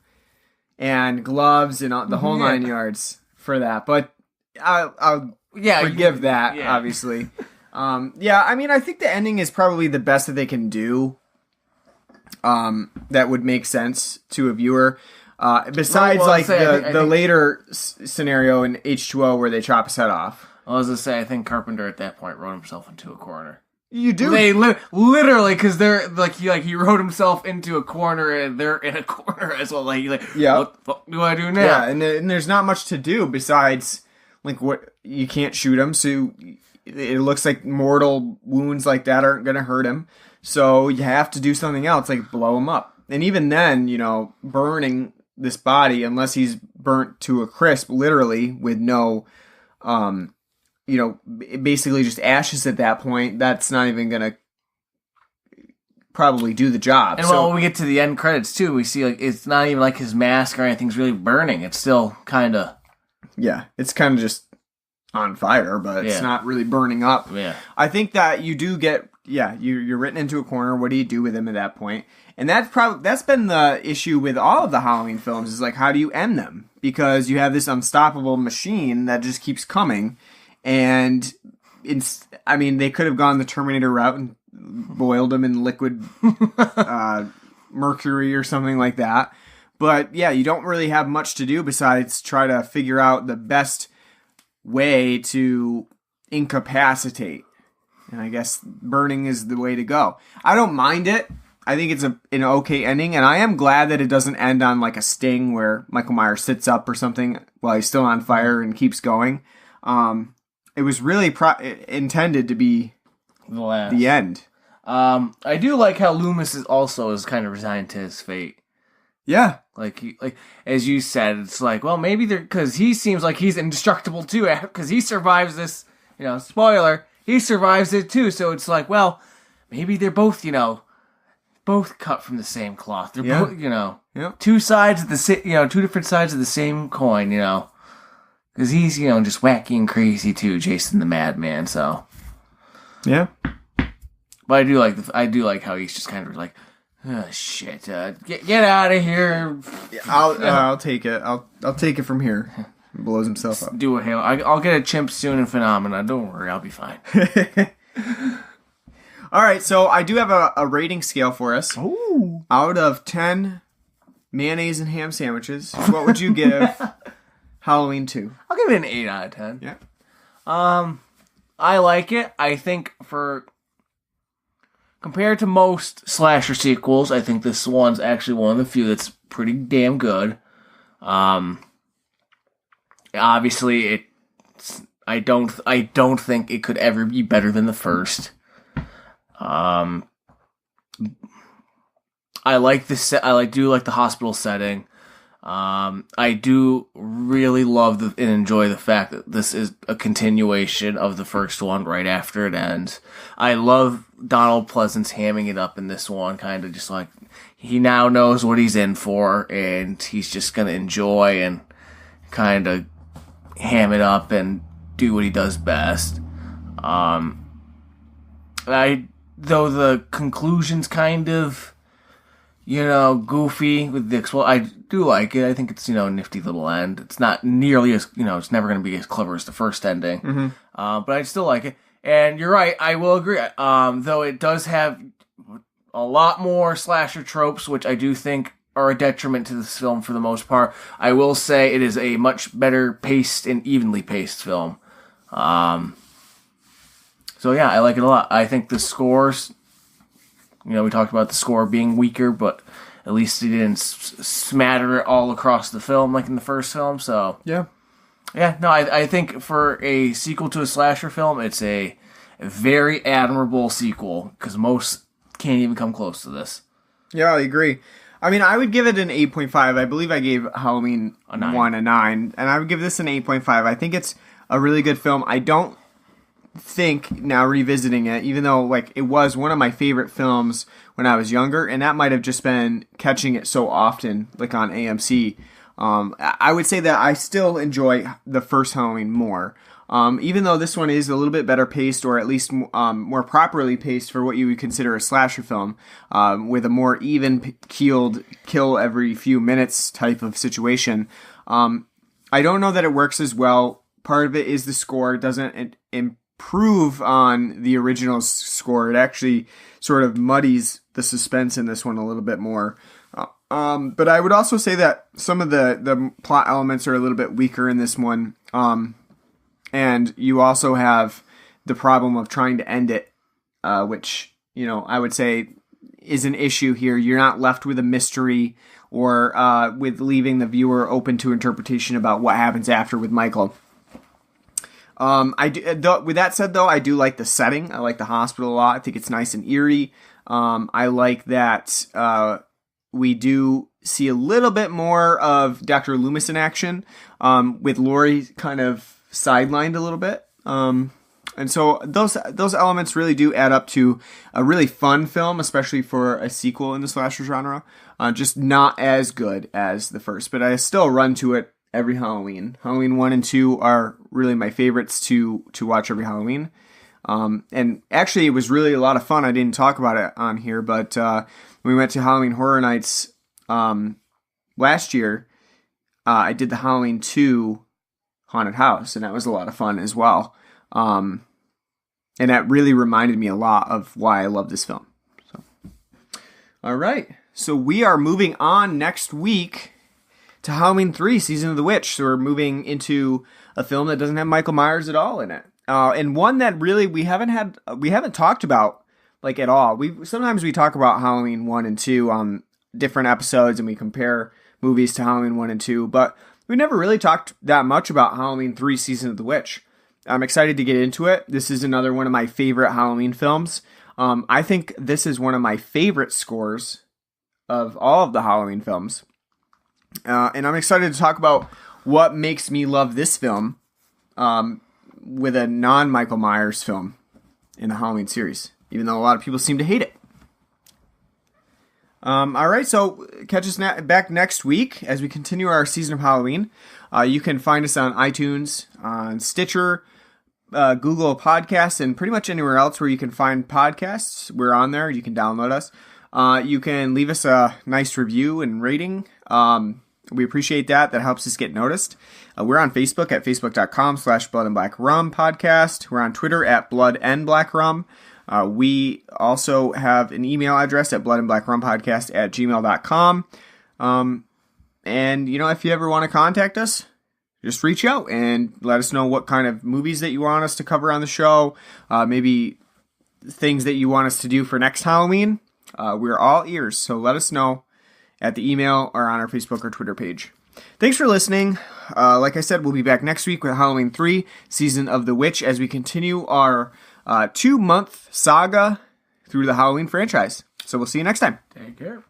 and gloves and the whole 9 yards for that. But I'll forgive that, obviously. I think the ending is probably the best that they can do. That would make sense to a viewer. Besides, the later scenario in H2O where they chop his head off. I was gonna say, I think Carpenter at that point wrote himself into a corner. You do? They literally, because they're he wrote himself into a corner, and they're in a corner as well. What the fuck do I do now? Yeah, and there's not much to do besides what you can't shoot him, so. It looks like mortal wounds like that aren't going to hurt him. So you have to do something else, like blow him up. And even then, burning this body, unless he's burnt to a crisp, literally, with no, basically just ashes at that point, that's not even going to probably do the job. And when we get to the end credits, too, we see it's not even like his mask or anything's really burning. It's still kind of... Yeah, it's kind of just on fire, but it's not really burning up. Yeah. I think that you do get, you're written into a corner. What do you do with him at that point? And that's been the issue with all of the Halloween films, is how do you end them? Because you have this unstoppable machine that just keeps coming, and they could have gone the Terminator route and boiled him in liquid mercury or something like that. But you don't really have much to do besides try to figure out the best way to incapacitate, and I guess burning is the way to go. I don't mind it. I think it's an okay ending, and I am glad that it doesn't end on a sting where Michael Myers sits up or something while he's still on fire and keeps going. It was really intended to be the end. I do like how Loomis is kind of resigned to his fate. Yeah. Like as you said, it's like, well, maybe because he seems like he's indestructible too, because he survives this. Spoiler, he survives it too. So it's like, well, maybe they're both, both cut from the same cloth. They're both, two sides of the two different sides of the same coin. Because he's just wacky and crazy too, Jason the Madman. So yeah. But I do like how he's just kind of like, oh shit, get out of here. I'll take it. I'll take it from here. He blows himself up. Do a hail. I'll get a chimp soon in Phenomena. Don't worry, I'll be fine. All right, so I do have a rating scale for us. Ooh. Out of 10 mayonnaise and ham sandwiches, what would you give Halloween 2? I'll give it an 8 out of 10. Yeah. I like it. I think compared to most slasher sequels, I think this one's actually one of the few that's pretty damn good. Obviously, I don't think it could ever be better than the first. I like do like the hospital setting. I do really love and enjoy the fact that this is a continuation of the first one right after it ends. I love Donald Pleasance hamming it up in this one, kind of just like he now knows what he's in for, and he's just gonna enjoy and kind of ham it up and do what he does best. Though the conclusion's kind of goofy with the I do like it. I think it's a nifty little end. It's not nearly as it's never going to be as clever as the first ending. Mm-hmm. But I still like it. And you're right, I will agree. Though it does have a lot more slasher tropes, which I do think are a detriment to this film for the most part. I will say it is a much better paced and evenly paced film. So yeah, I like it a lot. I think the scores, we talked about the score being weaker, but at least it didn't smatter it all across the film like in the first film. So yeah, no, I think for a sequel to a slasher film, it's a very admirable sequel because most can't even come close to this. Yeah, I agree. I mean, I would give it an 8.5. I believe I gave Halloween 1 a 9, and I would give this an 8.5. I think it's a really good film. I don't think, now revisiting it, even though it was one of my favorite films when I was younger, and that might have just been catching it so often, on AMC, I would say that I still enjoy the first Halloween more. Even though this one is a little bit better paced, or at least more properly paced for what you would consider a slasher film, with a more even-keeled kill every few minutes type of situation. I don't know that it works as well. Part of it is the score. It doesn't improve on the original score. It actually sort of muddies the suspense in this one a little bit more. But I would also say that some of the plot elements are a little bit weaker in this one. And you also have the problem of trying to end it, which, I would say is an issue here. You're not left with a mystery or with leaving the viewer open to interpretation about what happens after with Michael. With that said, though, I do like the setting. I like the hospital a lot. I think it's nice and eerie. I like that we do see a little bit more of Dr. Loomis in action, with Laurie kind of sidelined a little bit. And so those elements really do add up to a really fun film, especially for a sequel in the slasher genre. Just not as good as the first, but I still run to it every Halloween. Halloween 1 and 2 are really my favorites to watch every Halloween. And actually, it was really a lot of fun. I didn't talk about it on here, but we went to Halloween Horror Nights last year. I did the Halloween 2 haunted house, and that was a lot of fun as well. And that really reminded me a lot of why I love this film. So, all right. So we are moving on next week to Halloween 3, Season of the Witch. So we're moving into a film that doesn't have Michael Myers at all in it. And one that really we haven't talked about at all. Sometimes we talk about Halloween 1 and 2 on different episodes, and we compare movies to Halloween 1 and 2, but we never really talked that much about Halloween 3, Season of the Witch. I'm excited to get into it. This is another one of my favorite Halloween films. I think this is one of my favorite scores of all of the Halloween films. And I'm excited to talk about what makes me love this film with a non-Michael Myers film in the Halloween series, even though a lot of people seem to hate it. All right, so catch us back next week as we continue our season of Halloween. You can find us on iTunes, on Stitcher, Google Podcasts, and pretty much anywhere else where you can find podcasts. We're on there. You can download us. You can leave us a nice review and rating. We appreciate that. That helps us get noticed. We're on Facebook at facebook.com/bloodandblackrum podcast. We're on Twitter at bloodandblackrum. We also have an email address at bloodandblackrumpodcast@gmail.com. And, if you ever want to contact us, just reach out and let us know what kind of movies that you want us to cover on the show. Maybe things that you want us to do for next Halloween. We're all ears, so let us know at the email or on our Facebook or Twitter page. Thanks for listening. Like I said, we'll be back next week with Halloween 3, Season of the Witch, as we continue our 2-month saga through the Halloween franchise. So we'll see you next time. Take care.